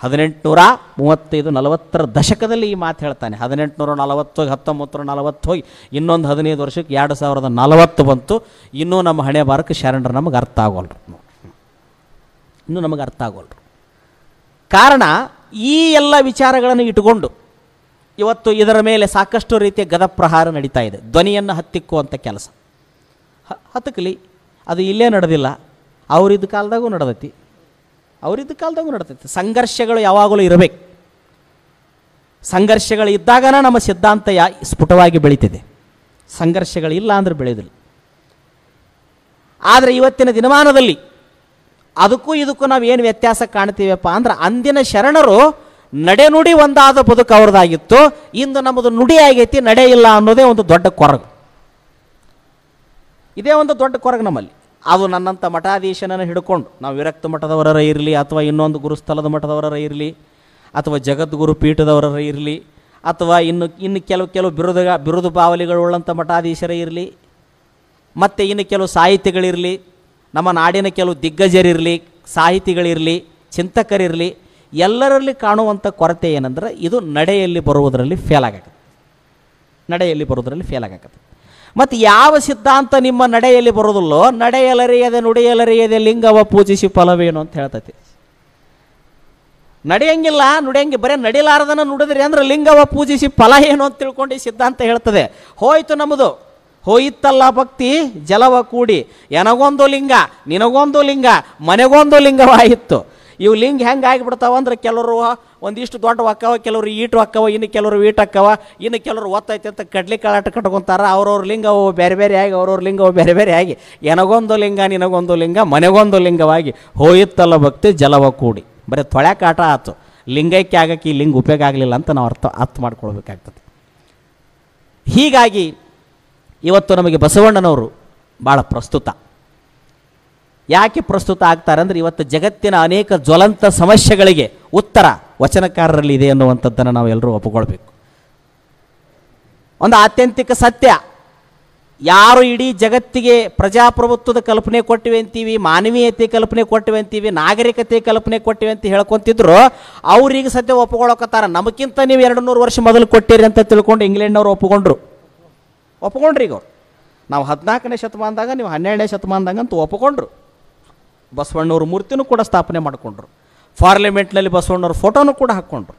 1835-40 ದಶಕದಲ್ಲಿ ಈ ಮಾತು ಹೇಳ್ತಾನೆ. 1840 1940 ಹೋಗಿ ಇನ್ನೊಂದು 15 ವರ್ಷಕ್ಕೆ 2040 ಬಂತು. ಇನ್ನೂ ನಮ್ಮ ಹಣೆ ಬಾರಕ್ಕೆ ಶರಣರು ನಮಗೆ ಅರ್ಥ ಆಗೋಲ್ರು, ಇನ್ನೂ ನಮಗೆ ಅರ್ಥ ಆಗೋಲ್ರು. ಕಾರಣ ಈ ಎಲ್ಲ ವಿಚಾರಗಳನ್ನು ಇಟ್ಟುಕೊಂಡು ಇವತ್ತು ಇದರ ಮೇಲೆ ಸಾಕಷ್ಟು ರೀತಿಯ ಗದಪ್ರಹಾರ ನಡೀತಾ ಇದೆ. ಧ್ವನಿಯನ್ನು ಹತ್ತಿಕ್ಕುವಂಥ ಕೆಲಸ ಹತ್ತಕ್ಕಲಿ, ಅದು ಇಲ್ಲೇ ನಡೆದಿಲ್ಲ, ಅವರಿದ್ದ ಕಾಲದಾಗೂ ನಡೆದೈತಿ, ಅವರಿದ್ದ ಕಾಲದಾಗೂ ನಡ್ತೈತಿ. ಸಂಘರ್ಷಗಳು ಯಾವಾಗಲೂ ಇರಬೇಕು. ಸಂಘರ್ಷಗಳು ಇದ್ದಾಗನ ನಮ್ಮ ಸಿದ್ಧಾಂತ ಸ್ಫುಟವಾಗಿ ಬೆಳೀತಿದೆ. ಸಂಘರ್ಷಗಳಿಲ್ಲ ಅಂದರೆ ಬೆಳೆಯೋದಿಲ್ಲ. ಆದರೆ ಇವತ್ತಿನ ದಿನಮಾನದಲ್ಲಿ ಅದಕ್ಕೂ ಇದಕ್ಕೂ ನಾವು ಏನು ವ್ಯತ್ಯಾಸ ಕಾಣ್ತೀವಪ್ಪ ಅಂದ್ರೆ, ಅಂದಿನ ಶರಣರು ನಡೆನುಡಿ ಒಂದಾದ ಬದುಕು ಅವ್ರದ್ದಾಗಿತ್ತು. ಇಂದು ನಮ್ಮದು ನುಡಿ ಆಗೈತಿ, ನಡೆ ಇಲ್ಲ ಅನ್ನೋದೇ ಒಂದು ದೊಡ್ಡ ಕೊರಗು. ಇದೇ ಒಂದು ದೊಡ್ಡ ಕೊರಗು ನಮ್ಮಲ್ಲಿ. ಅದು ನನ್ನಂಥ ಮಠಾಧೀಶನನ್ನು ಹಿಡ್ಕೊಂಡು, ನಾವು ವಿರಕ್ತ ಮಠದವರ ಇರಲಿ, ಅಥವಾ ಇನ್ನೊಂದು ಗುರುಸ್ಥಳದ ಮಠದವರ ಇರಲಿ, ಅಥವಾ ಜಗದ್ಗುರು ಪೀಠದವರ ಇರಲಿ, ಅಥವಾ ಇನ್ನು ಕೆಲವು ಬಿರುದು ಬಾವಲಿಗಳುಳ್ಳಂಥ ಮಠಾಧೀಶರೇ ಇರಲಿ, ಮತ್ತು ಇನ್ನು ಕೆಲವು ಸಾಹಿತಿಗಳಿರಲಿ, ನಮ್ಮ ನಾಡಿನ ಕೆಲವು ದಿಗ್ಗಜರಿರಲಿ, ಸಾಹಿತಿಗಳಿರಲಿ, ಚಿಂತಕರಿರಲಿ, ಎಲ್ಲರಲ್ಲಿ ಕಾಣುವಂಥ ಕೊರತೆ ಏನಂದ್ರೆ, ಇದು ನಡೆಯಲ್ಲಿ ಬರುವುದರಲ್ಲಿ ಫೇಲ್ ಆಗತ್ತೆ, ನಡೆಯಲ್ಲಿ ಬರುವುದರಲ್ಲಿ ಫೇಲ್ ಆಗತ್ತೆ. ಮತ್ತು ಯಾವ ಸಿದ್ಧಾಂತ ನಿಮ್ಮ ನಡೆಯಲ್ಲಿ ಬರೋದಿಲ್ಲೋ, ನಡೆಯಲರಿಯದೆ ನುಡಿಯಲರಿಯದೆ ಲಿಂಗವ ಪೂಜಿಸಿ ಫಲವೇನು ಅಂತ ಹೇಳ್ತೈತಿ. ನಡೆಯಂಗಿಲ್ಲ, ನುಡಿಯಂಗಿ ಬರೀ ನಡಿಲಾರದನ್ನು ನುಡಿದ್ರಿ ಅಂದ್ರೆ ಲಿಂಗವ ಪೂಜಿಸಿ ಫಲ ಏನು ಅಂತ ತಿಳ್ಕೊಂಡು ಈ ಸಿದ್ಧಾಂತ ಹೇಳ್ತದೆ. ಹೋಯ್ತು ನಮ್ಮದು, ಹೋಯಿತಲ್ಲ ಭಕ್ತಿ ಜಲವ ಕೂಡಿ, ಎನಗೊಂದು ಲಿಂಗ ನಿನಗೊಂದು ಲಿಂಗ ಮನೆಗೊಂದು ಲಿಂಗವಾಯಿತು. ಇವು ಲಿಂಗ ಹೆಂಗೆ ಆಗಿಬಿಡ್ತಾವ ಅಂದ್ರೆ, ಕೆಲವರು ಒಂದಿಷ್ಟು ದೊಡ್ಡ ಅಕ್ಕವ, ಕೆಲವರು ಈಟು ಅಕ್ಕವ, ಇನ್ನು ಕೆಲವರು ಈಟು ಅಕ್ಕವ, ಇನ್ನು ಕೆಲವರು ಒತ್ತೈತೆ ಅಂತ ಕಡ್ಲಿ ಕಾಳಾಟ ಕಟ್ಕೊತಾರ. ಅವ್ರವ್ರ ಲಿಂಗವು ಬೇರೆ ಬೇರೆ ಆಗಿ, ಅವ್ರವ್ರ ಲಿಂಗವು ಬೇರೆ ಬೇರೆ ಆಗಿ, ಎನಗೊಂದು ಲಿಂಗ ನಿನಗೊಂದು ಲಿಂಗ ಮನೆಗೊಂದು ಲಿಂಗವಾಗಿ ಹೋಯಿತ್ತಲ್ಲ ಭಕ್ತಿ ಜಲವ ಕೂಡಿ. ಬರೀ ತೊಳ್ಯಾಕಾಟ ಆಯ್ತು, ಲಿಂಗೈಕ್ಯ ಆಗಕ್ಕೆ ಈ ಲಿಂಗ ಉಪಯೋಗ ಆಗಲಿಲ್ಲ ಅಂತ ನಾವು ಅರ್ಥ ಮಾಡ್ಕೊಳ್ಬೇಕಾಗ್ತದೆ. ಹೀಗಾಗಿ ಇವತ್ತು ನಮಗೆ ಬಸವಣ್ಣನವರು ಭಾಳ ಪ್ರಸ್ತುತ. ಯಾಕೆ ಪ್ರಸ್ತುತ ಆಗ್ತಾರೆ ಅಂದರೆ, ಇವತ್ತು ಜಗತ್ತಿನ ಅನೇಕ ಜ್ವಲಂತ ಸಮಸ್ಯೆಗಳಿಗೆ ಉತ್ತರ ವಚನಕಾರರಲ್ಲಿ ಇದೆ ಅನ್ನುವಂಥದ್ದನ್ನು ನಾವು ಎಲ್ಲರೂ ಒಪ್ಪಿಕೊಳ್ಬೇಕು. ಒಂದು ಆತ್ಯಂತಿಕ ಸತ್ಯ, ಯಾರು ಇಡೀ ಜಗತ್ತಿಗೆ ಪ್ರಜಾಪ್ರಭುತ್ವದ ಕಲ್ಪನೆ ಕೊಟ್ಟಿವೆ ಅಂತೀವಿ, ಮಾನವೀಯತೆ ಕಲ್ಪನೆ ಕೊಟ್ಟಿವೆ ಅಂತೀವಿ, ನಾಗರಿಕತೆ ಕಲ್ಪನೆ ಕೊಟ್ಟಿವೆ ಅಂತ ಹೇಳ್ಕೊತಿದ್ರು, ಅವ್ರಿಗೆ ಸದ್ಯ ಒಪ್ಪಿಕೊಳ್ಳೋಕತ್ತಾರ. ನಮಗಿಂತ ನೀವು 200 ವರ್ಷ ಮೊದಲು ಕೊಟ್ಟಿರಿ ಅಂತ ತಿಳ್ಕೊಂಡು ಇಂಗ್ಲೆಂಡ್ನವ್ರು ಒಪ್ಪಿಕೊಂಡ್ರಿ. ಈಗ ಅವ್ರು ನಾವು 14ನೇ ಶತಮಾನದಾಗ, ನೀವು 12ನೇ ಶತಮಾನದಾಗ ಅಂತ ಒಪ್ಪಿಕೊಂಡ್ರು. ಬಸವಣ್ಣವ್ರ ಮೂರ್ತಿನೂ ಕೂಡ ಸ್ಥಾಪನೆ ಮಾಡಿಕೊಂಡ್ರು. ಪಾರ್ಲಿಮೆಂಟ್ನಲ್ಲಿ ಬಸವಣ್ಣವ್ರ ಫೋಟೋನು ಕೂಡ ಹಾಕ್ಕೊಂಡ್ರು.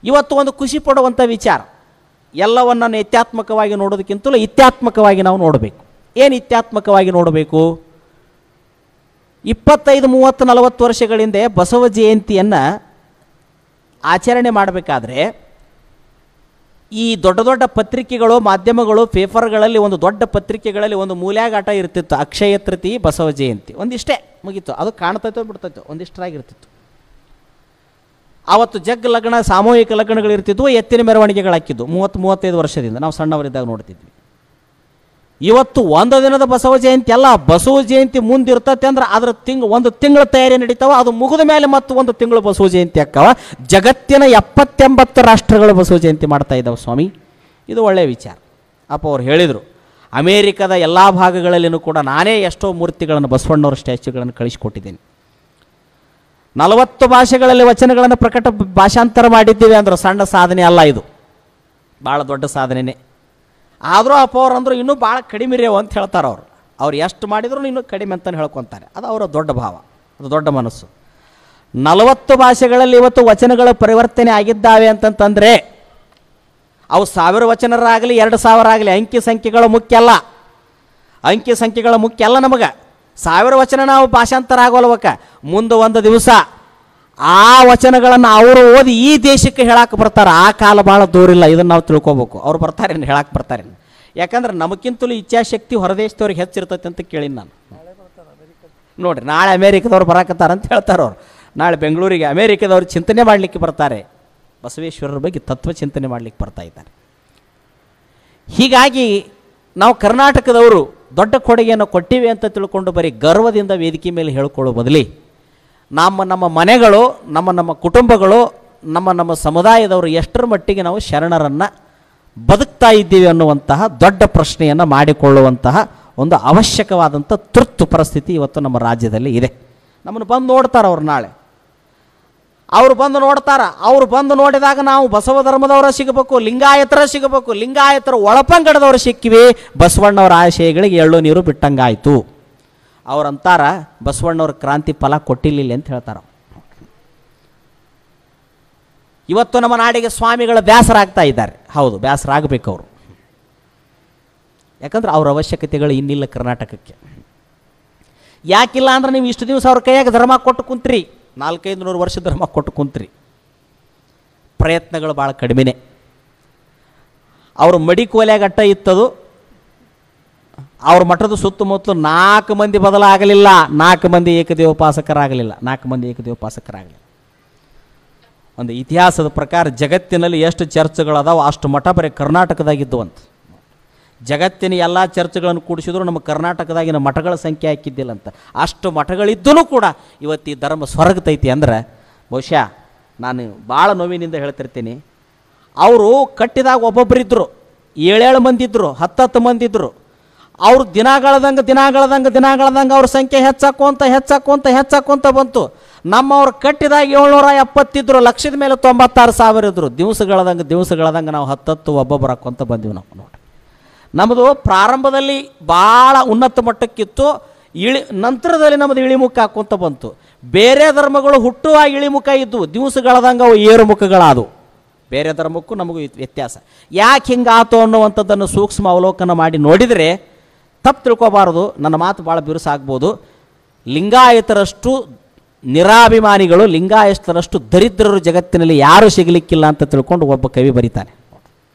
ಇವತ್ತು ಒಂದು ಖುಷಿ ಪಡುವಂಥ ವಿಚಾರ, ಎಲ್ಲವನ್ನು ನಿತ್ಯಾತ್ಮಕವಾಗಿ ನೋಡೋದಕ್ಕಿಂತಲೂ ಇತ್ಯಾತ್ಮಕವಾಗಿ ನಾವು ನೋಡಬೇಕು. ಏನು ಇತ್ಯಾತ್ಮಕವಾಗಿ ನೋಡಬೇಕು? 25, 30, 40 ವರ್ಷಗಳ ಹಿಂದೆ ಬಸವ ಜಯಂತಿಯನ್ನು ಆಚರಣೆ ಮಾಡಬೇಕಾದ್ರೆ ಈ ದೊಡ್ಡ ದೊಡ್ಡ ಪತ್ರಿಕೆಗಳು, ಮಾಧ್ಯಮಗಳು, ಪೇಪರ್ಗಳಲ್ಲಿ, ಒಂದು ದೊಡ್ಡ ಪತ್ರಿಕೆಗಳಲ್ಲಿ ಒಂದು ಮೂಲ್ಯಾಗಾಟ ಇರ್ತಿತ್ತು. ಅಕ್ಷಯ ತೃತೀಯ, ಬಸವ ಜಯಂತಿ, ಒಂದಿಷ್ಟೇ ಮುಗೀತು. ಅದು ಕಾಣ್ತೈತೋ ಬಿಡ್ತೈತೋ, ಒಂದಿಷ್ಟರಾಗಿರ್ತಿತ್ತು. ಆವತ್ತು ಜಗ್ ಲಗ್ನ ಸಾಮೂಹಿಕ ಲಗ್ನಗಳು ಇರ್ತಿದ್ವು, ಎತ್ತಿನ ಮೆರವಣಿಗೆಗಳು ಹಾಕಿದ್ವು 30-35 ವರ್ಷದಿಂದ ನಾವು ಸಣ್ಣವರಿದ್ದಾಗ ನೋಡ್ತಿದ್ವಿ. ಇವತ್ತು ಒಂದು ದಿನದ ಬಸವ ಜಯಂತಿ ಅಲ್ಲ, ಬಸವ ಜಯಂತಿ ಮುಂದಿರ್ತತೆ ಅಂದ್ರೆ ಅದರ ಒಂದು ತಿಂಗಳ ತಯಾರಿ ನಡೀತಾವ, ಅದು ಮುಗಿದ ಮೇಲೆ ಮತ್ತು ಒಂದು ತಿಂಗಳು ಬಸವ ಜಯಂತಿ ಅಕ್ಕವ. ಜಗತ್ತಿನ 70-80 ರಾಷ್ಟ್ರಗಳು ಬಸವ ಜಯಂತಿ ಮಾಡ್ತಾ ಇದ್ದಾವೆ ಸ್ವಾಮಿ. ಇದು ಒಳ್ಳೆಯ ವಿಚಾರ. ಅಪ್ಪ ಅವ್ರು ಹೇಳಿದರು, ಅಮೇರಿಕದ ಎಲ್ಲ ಭಾಗಗಳಲ್ಲಿಯೂ ಕೂಡ ನಾನೇ ಎಷ್ಟೋ ಮೂರ್ತಿಗಳನ್ನು ಬಸವಣ್ಣವ್ರ ಸ್ಟ್ಯಾಚ್ಯೂಗಳನ್ನು ಕಳಿಸಿಕೊಟ್ಟಿದ್ದೇನೆ. 40 ಭಾಷೆಗಳಲ್ಲಿ ವಚನಗಳನ್ನು ಭಾಷಾಂತರ ಮಾಡಿದ್ದೀವಿ ಅಂದ್ರೆ ಸಣ್ಣ ಸಾಧನೆ ಅಲ್ಲ, ಇದು ಭಾಳ ದೊಡ್ಡ ಸಾಧನೆಯೇ. ಆದರೂ ಅಪ್ಪ ಅವ್ರು ಅಂದರು ಇನ್ನೂ ಭಾಳ ಕಡಿಮೆ ಇರೇವು ಅಂತ ಹೇಳ್ತಾರೆ ಅವರು. ಅವ್ರು ಎಷ್ಟು ಮಾಡಿದ್ರು ಇನ್ನೂ ಕಡಿಮೆ ಅಂತಲೇ ಹೇಳ್ಕೊತಾರೆ. ಅದು ಅವರ ದೊಡ್ಡ ಭಾವ, ಅದು ದೊಡ್ಡ ಮನಸ್ಸು. 40 ಭಾಷೆಗಳಲ್ಲಿ ಇವತ್ತು ವಚನಗಳು ಪರಿವರ್ತನೆ ಆಗಿದ್ದಾವೆ ಅಂತಂತಂದರೆ ಅವು 1000 ವಚನರಾಗಲಿ 2000 ಆಗಲಿ ಅಂಕಿ ಸಂಖ್ಯೆಗಳು ಮುಖ್ಯ ಅಲ್ಲ. ಅಂಕಿ ಸಂಖ್ಯೆಗಳು ಮುಖ್ಯ ಅಲ್ಲ. ನಮಗೆ 1000 ವಚನ ನಾವು ಭಾಷಾಂತರ ಆಗೋಲ್ವಕ್ಕ, ಮುಂದೆ ಒಂದು ದಿವಸ ಆ ವಚನಗಳನ್ನು ಅವರು ಓದಿ ಈ ದೇಶಕ್ಕೆ ಹೇಳಕ್ಕೆ ಬರ್ತಾರೆ. ಆ ಕಾಲ ಭಾಳ ದೂರಿಲ್ಲ, ಇದನ್ನು ನಾವು ತಿಳ್ಕೊಬೇಕು. ಅವ್ರು ಬರ್ತಾರೆ ಹೇಳಕ್ಕೆ ಬರ್ತಾರೆ. ಯಾಕಂದ್ರೆ ನಮಗಿಂತಲೂ ಇಚ್ಛಾಶಕ್ತಿ ಹೊರದೇಶದವ್ರಿಗೆ ಹೆಚ್ಚಿರ್ತೈತೆ ಅಂತ ಕೇಳೀನಿ ನಾನು. ನೋಡಿರಿ, ನಾಳೆ ಅಮೇರಿಕದವ್ರು ಬರಾಕತ್ತಾರಂತ ಹೇಳ್ತಾರೆ ಅವರು. ನಾಳೆ ಬೆಂಗಳೂರಿಗೆ ಅಮೇರಿಕದವ್ರು ಚಿಂತನೆ ಮಾಡಲಿಕ್ಕೆ ಬರ್ತಾರೆ, ಬಸವೇಶ್ವರರ ಬಗ್ಗೆ ತತ್ವ ಚಿಂತನೆ ಮಾಡಲಿಕ್ಕೆ ಬರ್ತಾ ಇದ್ದಾರೆ. ಹೀಗಾಗಿ ನಾವು ಕರ್ನಾಟಕದವರು ದೊಡ್ಡ ಕೊಡುಗೆಯನ್ನು ಕೊಟ್ಟಿವೆ ಅಂತ ತಿಳ್ಕೊಂಡು ಬರೀ ಗರ್ವದಿಂದ ವೇದಿಕೆ ಮೇಲೆ ಹೇಳ್ಕೊಳ್ಳೋ ಬದಲಿ ನಮ್ಮ ಮನೆಗಳು, ನಮ್ಮ ಕುಟುಂಬಗಳು, ನಮ್ಮ ಸಮುದಾಯದವರು ಎಷ್ಟರ ಮಟ್ಟಿಗೆ ನಾವು ಶರಣರನ್ನು ಬದುಕ್ತಾ ಇದ್ದೀವಿ ಅನ್ನುವಂತಹ ದೊಡ್ಡ ಪ್ರಶ್ನೆಯನ್ನು ಮಾಡಿಕೊಳ್ಳುವಂತಹ ಒಂದು ಅವಶ್ಯಕವಾದಂಥ ತುರ್ತು ಪರಿಸ್ಥಿತಿ ಇವತ್ತು ನಮ್ಮ ರಾಜ್ಯದಲ್ಲಿ ಇದೆ. ನಮ್ಮನ್ನು ಬಂದು ನೋಡ್ತಾರೆ ಅವ್ರು. ನಾಳೆ ಅವರು ಬಂದು ನೋಡ್ತಾರೆ. ಅವರು ಬಂದು ನೋಡಿದಾಗ ನಾವು ಬಸವ ಧರ್ಮದವರ ಸಿಗಬೇಕು, ಲಿಂಗಾಯತರ ಸಿಗಬೇಕು. ಲಿಂಗಾಯತರ ಒಳಪಂಗಡದವರು ಸಿಕ್ಕಿವಿ, ಬಸವಣ್ಣವರ ಆಶಯಗಳಿಗೆ ಎಳ್ಳು ನೀರು ಬಿಟ್ಟಂಗಾಯಿತು. ಅವ್ರಂತಾರ ಬಸವಣ್ಣವ್ರ ಕ್ರಾಂತಿ ಫಲ ಕೊಟ್ಟಿಲ್ಲ ಅಂತ ಹೇಳ್ತಾರೆ. ಇವತ್ತು ನಮ್ಮ ನಾಡಿಗೆ ಸ್ವಾಮಿಗಳ ಬೇಸರ ಆಗ್ತಾ ಇದ್ದಾರೆ. ಹೌದು, ಬೇಸರ ಆಗಬೇಕು ಅವರು. ಯಾಕಂದ್ರೆ ಅವ್ರ ಅವಶ್ಯಕತೆಗಳು ಇನ್ನಿಲ್ಲ ಕರ್ನಾಟಕಕ್ಕೆ. ಯಾಕಿಲ್ಲ ಅಂದ್ರೆ ನೀವು ಇಷ್ಟು ದಿವಸ ಅವ್ರ ಕೈಯಾಗ ಧರ್ಮ ಕೊಟ್ಟು ಕುಂತ್ರಿ, 400-500 ವರ್ಷ ಧರ್ಮ ಕೊಟ್ಟು ಕುಂತ್ರಿ. ಪ್ರಯತ್ನಗಳು ಭಾಳ ಕಡಿಮೆನೆ. ಅವರು ಮಡಿಕೋಲೆಗಟ್ಟ ಇತ್ತದು. ಅವ್ರ ಮಠದ ಸುತ್ತಮುತ್ತಲು 4 ಮಂದಿ ಬದಲಾಗಲಿಲ್ಲ, 4 ಮಂದಿ ಏಕದೇವೋಪಾಸಕರಾಗಲಿಲ್ಲ, 4 ಮಂದಿ ಏಕದೇವೋಪಾಸಕರಾಗಲಿಲ್ಲ. ಒಂದು ಇತಿಹಾಸದ ಪ್ರಕಾರ ಜಗತ್ತಿನಲ್ಲಿ ಎಷ್ಟು ಚರ್ಚ್ಗಳದಾವ ಅಷ್ಟು ಮಠ ಬರೀ ಕರ್ನಾಟಕದಾಗಿದ್ದು ಅಂತ. ಜಗತ್ತಿನ ಎಲ್ಲ ಚರ್ಚ್ಗಳನ್ನು ಕೂಡಿಸಿದ್ರು ನಮ್ಮ ಕರ್ನಾಟಕದಾಗಿನ ಮಠಗಳ ಸಂಖ್ಯೆ ಹಾಕಿದ್ದಿಲ್ಲ ಅಂತ. ಅಷ್ಟು ಮಠಗಳಿದ್ದೂ ಕೂಡ ಇವತ್ತು ಈ ಧರ್ಮ ಸ್ವರ್ಗತೈತಿ ಅಂದ್ರೆ ಬಹುಶಃ ನಾನು ಭಾಳ ನೋವಿನಿಂದ ಹೇಳ್ತಿರ್ತೀನಿ. ಅವರು ಕಟ್ಟಿದಾಗ ಒಬ್ಬೊಬ್ಬರಿದ್ದರು, 7 ಮಂದಿ ಇದ್ದರು, 10 ಮಂದಿ ಇದ್ದರು. ಅವರು ದಿನಗಳದಂಗೆ ಅವ್ರ ಸಂಖ್ಯೆ ಹೆಚ್ಚಾಕೊಂತ ಬಂತು. ನಮ್ಮವ್ರು ಕಟ್ಟಿದಾಗ 770 ಇದ್ದರು, ಲಕ್ಷದ ಮೇಲೆ 96,000 ಇದ್ದರು. ದಿವಸಗಳದಂಗೆ ನಾವು 10 ಒಬ್ಬೊಬ್ಬರು ಹಾಕ್ಕೊಂತ ಬಂದೀವಿ ನಾವು. ನೋಡಿ, ನಮ್ಮದು ಪ್ರಾರಂಭದಲ್ಲಿ ಭಾಳ ಉನ್ನತ ಮಟ್ಟಕ್ಕಿತ್ತು, ನಂತರದಲ್ಲಿ ನಮ್ಮದು ಇಳಿಮುಖ ಹಾಕ್ಕೊಂತ ಬಂತು. ಬೇರೆ ಧರ್ಮಗಳು ಹುಟ್ಟುವಾಗ ಇಳಿಮುಖ ಇದ್ದವು, ದಿವಸಗಳದಂಗೆ ಅವು ಏರುಮುಖಗಳಾದವು. ಬೇರೆ ಧರ್ಮಕ್ಕೂ ನಮಗೂ ವ್ಯತ್ಯಾಸ. ಯಾಕೆ ಹಿಂಗಾತು ಅನ್ನುವಂಥದ್ದನ್ನು ಸೂಕ್ಷ್ಮ ಅವಲೋಕನ ಮಾಡಿ ನೋಡಿದರೆ ತಪ್ಪು ತಿಳ್ಕೊಬಾರದು. ನನ್ನ ಮಾತು ಭಾಳ ಬಿರುಸಾಗ್ಬೋದು. ಲಿಂಗಾಯತರಷ್ಟು ನಿರಾಭಿಮಾನಿಗಳು, ಲಿಂಗಾಯತರಷ್ಟು ದರಿದ್ರರು ಜಗತ್ತಿನಲ್ಲಿ ಯಾರೂ ಸಿಗಲಿಕ್ಕಿಲ್ಲ ಅಂತ ತಿಳ್ಕೊಂಡು ಒಬ್ಬ ಕವಿ ಬರೀತಾನೆ.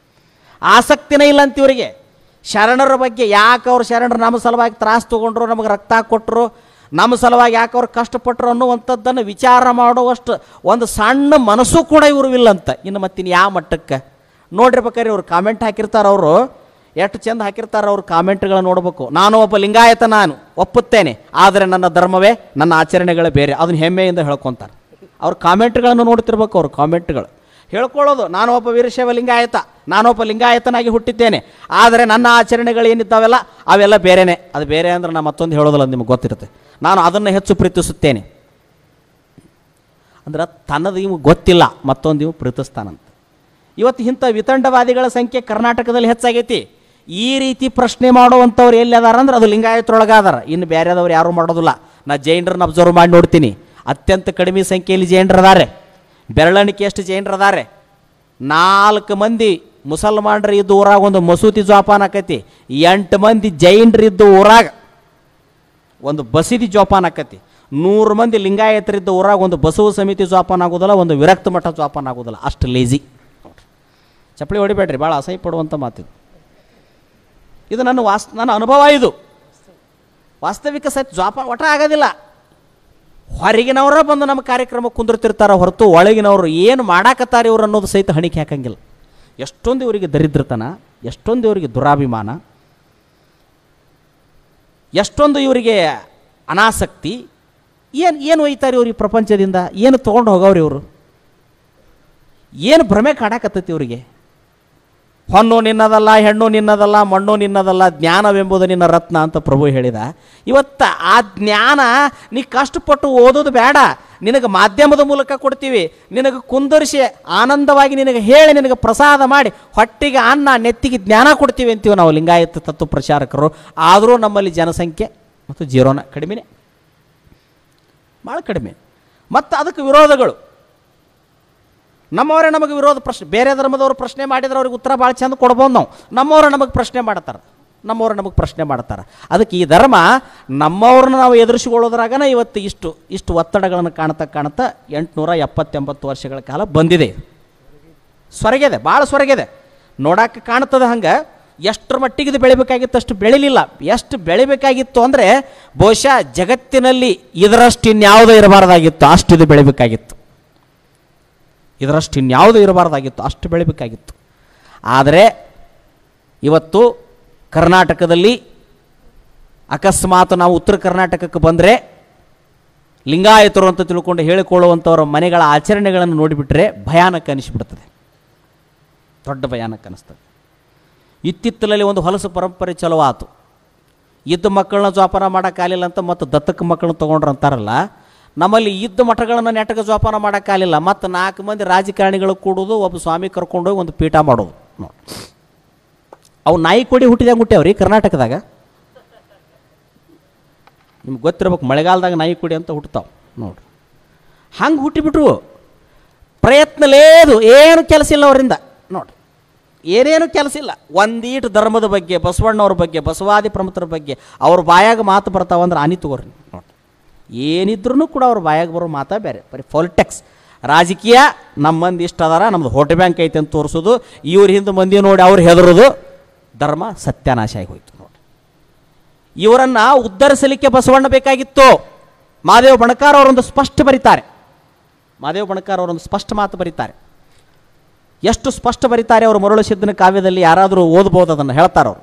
ಆಸಕ್ತಿನೇ ಇಲ್ಲ ಅಂತ ಇವರಿಗೆ ಶರಣರ ಬಗ್ಗೆ. ಯಾಕೆ ಅವ್ರು ಶರಣರು ನಮ್ಮ ಸಲುವಾಗಿ ತ್ರಾಸು ತೊಗೊಂಡ್ರು, ನಮಗೆ ರಕ್ತ ಕೊಟ್ಟರು, ನಮ್ಮ ಸಲುವಾಗಿ ಯಾಕೆ ಅವ್ರು ಕಷ್ಟಪಟ್ಟರು ಅನ್ನುವಂಥದ್ದನ್ನು ವಿಚಾರ ಮಾಡುವಷ್ಟು ಒಂದು ಸಣ್ಣ ಮನಸ್ಸು ಕೂಡ ಇವರು ಇಲ್ಲಂತ. ಇನ್ನು ಮತ್ತಿನ್ನು ಯಾವ ಮಟ್ಟಕ್ಕೆ ನೋಡಿರ್ಬೇಕಾದ್ರೆ ಇವ್ರು ಕಾಮೆಂಟ್ ಹಾಕಿರ್ತಾರೆ. ಅವರು ಎಷ್ಟು ಚೆಂದ ಹಾಕಿರ್ತಾರೆ ಅವ್ರ ಕಾಮೆಂಟ್ಗಳನ್ನು ನೋಡ್ಬೇಕು. ನಾನು ಒಬ್ಬ ಲಿಂಗಾಯತ, ನಾನು ಒಪ್ಪುತ್ತೇನೆ, ಆದರೆ ನನ್ನ ಧರ್ಮವೇ, ನನ್ನ ಆಚರಣೆಗಳೇ ಬೇರೆ, ಅದನ್ನು ಹೆಮ್ಮೆಯಿಂದ ಹೇಳ್ಕೊತಾರೆ. ಅವ್ರ ಕಾಮೆಂಟ್ಗಳನ್ನು ನೋಡ್ತಿರ್ಬೇಕು. ಅವ್ರ ಕಾಮೆಂಟ್ಗಳು ಹೇಳ್ಕೊಳ್ಳೋದು, ನಾನು ಒಬ್ಬ ವೀರಶೈವ ಲಿಂಗಾಯತ, ನಾನೊಬ್ಬ ಲಿಂಗಾಯತನಾಗಿ ಹುಟ್ಟಿದ್ದೇನೆ, ಆದರೆ ನನ್ನ ಆಚರಣೆಗಳು ಏನಿದ್ದಾವೆಲ್ಲ ಅವೆಲ್ಲ ಬೇರೆಯೇ. ಅದು ಬೇರೆ ಅಂದ್ರೆ ನಾನು ಮತ್ತೊಂದು ಹೇಳೋದಿಲ್ಲ, ನಿಮಗೆ ಗೊತ್ತಿರುತ್ತೆ. ನಾನು ಅದನ್ನು ಹೆಚ್ಚು ಪ್ರೀತಿಸುತ್ತೇನೆ ಅಂದ್ರೆ ತನ್ನದು ಇವು ಗೊತ್ತಿಲ್ಲ, ಮತ್ತೊಂದು ಇವು ಪ್ರೀತಿಸ್ತಾನಂತ. ಇವತ್ತು ಇಂಥ ವಿತಂಡವಾದಿಗಳ ಸಂಖ್ಯೆ ಕರ್ನಾಟಕದಲ್ಲಿ ಹೆಚ್ಚಾಗೈತಿ. ಈ ರೀತಿ ಪ್ರಶ್ನೆ ಮಾಡುವಂಥವ್ರು ಎಲ್ಲಿ ಅದಾರ ಅಂದ್ರೆ ಅದು ಲಿಂಗಾಯತರೊಳಗಾದಾರ, ಇನ್ನು ಬೇರೆದವ್ರು ಯಾರೂ ಮಾಡೋದಿಲ್ಲ. ನಾ ಜೈನರನ್ನ ಅಬ್ಸರ್ವ್ ಮಾಡಿ ನೋಡ್ತೀನಿ, ಅತ್ಯಂತ ಕಡಿಮೆ ಸಂಖ್ಯೆಯಲ್ಲಿ ಜೈನರು ಅದಾರೆ. ಬೆರಳಣಿಕೆ ಎಷ್ಟು ಜೈನರು ಅದಾರೆ. 4 ಮಂದಿ ಮುಸಲ್ಮಾನರು ಇದ್ದು ಊರಾಗ ಒಂದು ಮಸೂತಿ ಜೋಪಾನ ಆಕತಿ, 8 ಮಂದಿ ಜೈನರಿದ್ದು ಊರಾಗ ಒಂದು ಬಸೀದಿ ಜೋಪಾನ ಆಕತಿ, 100 ಮಂದಿ ಲಿಂಗಾಯತರಿದ್ದ ಊರಾಗ ಒಂದು ಬಸವ ಸಮಿತಿ ಜೋಪಾನ ಆಗೋದಿಲ್ಲ, ಒಂದು ವಿರಕ್ತ ಮಠ ಜೋಪಾನ ಆಗೋದಿಲ್ಲ. ಅಷ್ಟು ಲೇಜಿ. ಚಪ್ಪಲಿ ಹೊಡಿಬೇಡ್ರಿ, ಭಾಳ ಅಸಹ್ಯ ಪಡುವಂಥ ಮಾತಿದು. ಇದು ನನ್ನ ಅನುಭವ. ಇದು ವಾಸ್ತವಿಕ ಸತ್ಯ. ಜೋಪಾನ ಒಟ್ಟ ಆಗೋದಿಲ್ಲ. ಹೊರಗಿನವರ ಬಂದು ನಮ್ಮ ಕಾರ್ಯಕ್ರಮ ಕುಂದಿರ್ತಿರ್ತಾರ ಹೊರತು ಒಳಗಿನವರು ಏನು ಮಾಡಾಕತ್ತಾರೆ ಇವ್ರು ಅನ್ನೋದು ಸಹಿತ ಹಣಿಕೆ ಹಾಕಂಗಿಲ್ಲ. ಎಷ್ಟೊಂದು ಇವರಿಗೆ ದರಿದ್ರತನ, ಎಷ್ಟೊಂದು ಇವರಿಗೆ ದುರಾಭಿಮಾನ, ಎಷ್ಟೊಂದು ಇವರಿಗೆ ಅನಾಸಕ್ತಿ. ಏನು ಒಯ್ತಾರೆ ಇವ್ರಿಗೆ ಪ್ರಪಂಚದಿಂದ? ಏನು ತೊಗೊಂಡು ಹೋಗವ್ರಿ ಇವರು? ಏನು ಭ್ರಮೆ ಕಾಡಾಕತ್ತೈತಿ ಇವರಿಗೆ? ಹೊನ್ನು ನಿನ್ನದಲ್ಲ, ಹೆಣ್ಣು ನಿನ್ನದಲ್ಲ, ಮಣ್ಣು ನಿನ್ನದಲ್ಲ, ಜ್ಞಾನವೆಂಬುದು ನಿನ್ನ ರತ್ನ ಅಂತ ಪ್ರಭು ಹೇಳಿದ. ಇವತ್ತು ಆ ಜ್ಞಾನ ನೀ ಕಷ್ಟಪಟ್ಟು ಓದೋದು ಬೇಡ, ನಿನಗೆ ಮಾಧ್ಯಮದ ಮೂಲಕ ಕೊಡ್ತೀವಿ. ನಿನಗೆ ಕುಂದರಿಸಿ ಆನಂದವಾಗಿ ನಿನಗೆ ಹೇಳಿ ನಿನಗೆ ಪ್ರಸಾದ ಮಾಡಿ ಹೊಟ್ಟಿಗೆ ಅನ್ನ ನೆತ್ತಿಗೆ ಜ್ಞಾನ ಕೊಡ್ತೀವಿ ಅಂತೀವಿ ನಾವು ಲಿಂಗಾಯತ ತತ್ವ ಪ್ರಚಾರಕರು. ಆದರೂ ನಮ್ಮಲ್ಲಿ ಜನಸಂಖ್ಯೆ ಮತ್ತು ಜೀರೋನ ಕಡಿಮೆನೇ, ಭಾಳ ಕಡಿಮೆ. ಮತ್ತು ಅದಕ್ಕೆ ವಿರೋಧಗಳು. ನಮ್ಮವರೇ ನಮಗೆ ವಿರೋಧ ಪ್ರಶ್ನೆ, ಬೇರೆ ಧರ್ಮದವರು ಪ್ರಶ್ನೆ ಮಾಡಿದ್ರೆ ಅವ್ರಿಗೆ ಉತ್ತರ ಭಾಳ ಚಂದ ಕೊಡ್ಬೋದು ನಾವು. ನಮ್ಮವರು ನಮಗೆ ಪ್ರಶ್ನೆ ಮಾಡ್ತಾರೆ. ಅದಕ್ಕೆ ಈ ಧರ್ಮ ನಮ್ಮವ್ರನ್ನ ನಾವು ಎದುರಿಸಿಕೊಳ್ಳೋದ್ರಾಗನ ಇವತ್ತು ಇಷ್ಟು ಒತ್ತಡಗಳನ್ನು ಕಾಣ್ತಾ 870-80 ವರ್ಷಗಳ ಕಾಲ ಬಂದಿದೆ. ಸೊರಗಿದೆ, ಭಾಳ ಸೊರಗಿದೆ. ನೋಡಕ್ಕೆ ಕಾಣ್ತದೆ ಹಂಗೆ. ಎಷ್ಟರ ಮಟ್ಟಿಗೆ ಇದು ಬೆಳಿಬೇಕಾಗಿತ್ತು ಅಷ್ಟು ಬೆಳಿಲಿಲ್ಲ. ಎಷ್ಟು ಬೆಳಿಬೇಕಾಗಿತ್ತು ಅಂದರೆ ಬಹುಶಃ ಜಗತ್ತಿನಲ್ಲಿ ಇದರಷ್ಟು ಇನ್ಯಾವುದೂ ಇರಬಾರ್ದಾಗಿತ್ತು, ಅಷ್ಟು ಇದು ಬೆಳಿಬೇಕಾಗಿತ್ತು. ಇದರಷ್ಟು ಇನ್ಯಾವುದೂ ಇರಬಾರ್ದಾಗಿತ್ತು, ಅಷ್ಟು ಬೆಳಿಬೇಕಾಗಿತ್ತು. ಆದರೆ ಇವತ್ತು ಕರ್ನಾಟಕದಲ್ಲಿ ಅಕಸ್ಮಾತ್ ನಾವು ಉತ್ತರ ಕರ್ನಾಟಕಕ್ಕೆ ಬಂದರೆ ಲಿಂಗಾಯತರು ಅಂತ ತಿಳ್ಕೊಂಡು ಹೇಳಿಕೊಳ್ಳುವಂಥವ್ರ ಮನೆಗಳ ಆಚರಣೆಗಳನ್ನು ನೋಡಿಬಿಟ್ರೆ ಭಯಾನಕ ಅನಿಸಿಬಿಡ್ತದೆ, ದೊಡ್ಡ ಭಯಾನಕ ಅನ್ನಿಸ್ತದೆ. ಇತ್ತಿತ್ತಲಲ್ಲಿ ಒಂದು ಹೊಲಸು ಪರಂಪರೆ ಚಲೋ ಆತು. ಇದ್ದ ಮಕ್ಕಳನ್ನ ಜೋಪಾನ ಮಾಡೋಕ್ಕಾಗಲಿಲ್ಲ ಅಂತ ಮತ್ತು ದತ್ತಕ್ಕೆ ಮಕ್ಕಳನ್ನ ತೊಗೊಂಡ್ರು ಅಂತಾರಲ್ಲ, ನಮ್ಮಲ್ಲಿ ಇದ್ದ ಮಠಗಳನ್ನು ನೆಟ್ಟಗೆ ಜೋಪಾನ ಮಾಡೋಕ್ಕಾಗಲಿಲ್ಲ. ಮತ್ತು 4 ಮಂದಿ ರಾಜಕಾರಣಿಗಳು ಕೂಡೋದು, ಒಬ್ಬ ಸ್ವಾಮಿ ಕರ್ಕೊಂಡೋಗಿ ಒಂದು ಪೀಠ ಮಾಡೋದು. ನೋಡಿ, ಅವು ನಾಯಿ ಕೊಡಿ ಹುಟ್ಟಿದಂಗೆ ಹುಟ್ಟ್ಯಾವ್ರಿ ಕರ್ನಾಟಕದಾಗ. ನಿಮ್ಗೆ ಗೊತ್ತಿರ್ಬೇಕು, ಮಳೆಗಾಲದಾಗ ನಾಯಿ ಕೊಡಿ ಅಂತ ಹುಟ್ಟತಾವೆ ನೋಡ್ರಿ. ಹಂಗೆ ಹುಟ್ಟಿಬಿಟ್ರು. ಪ್ರಯತ್ನ ಲೇದು, ಏನು ಕೆಲಸ ಇಲ್ಲ ಅವರಿಂದ. ನೋಡಿ, ಏನೇನು ಕೆಲಸ ಇಲ್ಲ. ಒಂದೀಟು ಧರ್ಮದ ಬಗ್ಗೆ, ಬಸವಣ್ಣವ್ರ ಬಗ್ಗೆ, ಬಸವಾದಿ ಪ್ರಮುಖರ ಬಗ್ಗೆ ಅವ್ರ ಬಾಯಾಗ ಮಾತು ಬರ್ತಾವಂದ್ರೆ ಆನಿ ತಗೋರಿ. ನೋಡಿ, ಏನಿದ್ರೂ ಕೂಡ ಅವ್ರ ಬಾಯಾಗ ಬರೋ ಮಾತಾ ಬೇರೆ. ಬರೀ ಪಾಲಿಟಿಕ್ಸ್, ರಾಜಕೀಯ. ನಮ್ಮ ಮಂದಿ ಇಷ್ಟ ಅದಾರ, ನಮ್ದು ವೋಟ್ ಬ್ಯಾಂಕ್ ಐತೆ ಅಂತ ತೋರಿಸೋದು, ಇವ್ರ ಹಿಂದೆ ಮಂದಿ ನೋಡಿ ಅವ್ರು ಹೆದರೋದು. ಧರ್ಮ ಸತ್ಯನಾಶ ಆಗಿ ಹೋಯ್ತು. ನೋಡಿ, ಇವರನ್ನು ಉದ್ಧರಿಸಲಿಕ್ಕೆ ಬಸವಣ್ಣ ಬೇಕಾಗಿತ್ತು. ಮಹಾದೇವ ಬಣಕಾರ್ ಅವರೊಂದು ಸ್ಪಷ್ಟ ಬರೀತಾರೆ. ಮಹಾದೇವ ಬಣಕಾರ್ ಅವರೊಂದು ಸ್ಪಷ್ಟ ಮಾತು ಬರೀತಾರೆ. ಎಷ್ಟು ಸ್ಪಷ್ಟ ಬರೀತಾರೆ ಅವರು ಮರುಳು ಸಿದ್ಧನ ಕಾವ್ಯದಲ್ಲಿ, ಯಾರಾದರೂ ಓದ್ಬೋದು ಅದನ್ನು. ಹೇಳ್ತಾರವ್ರು,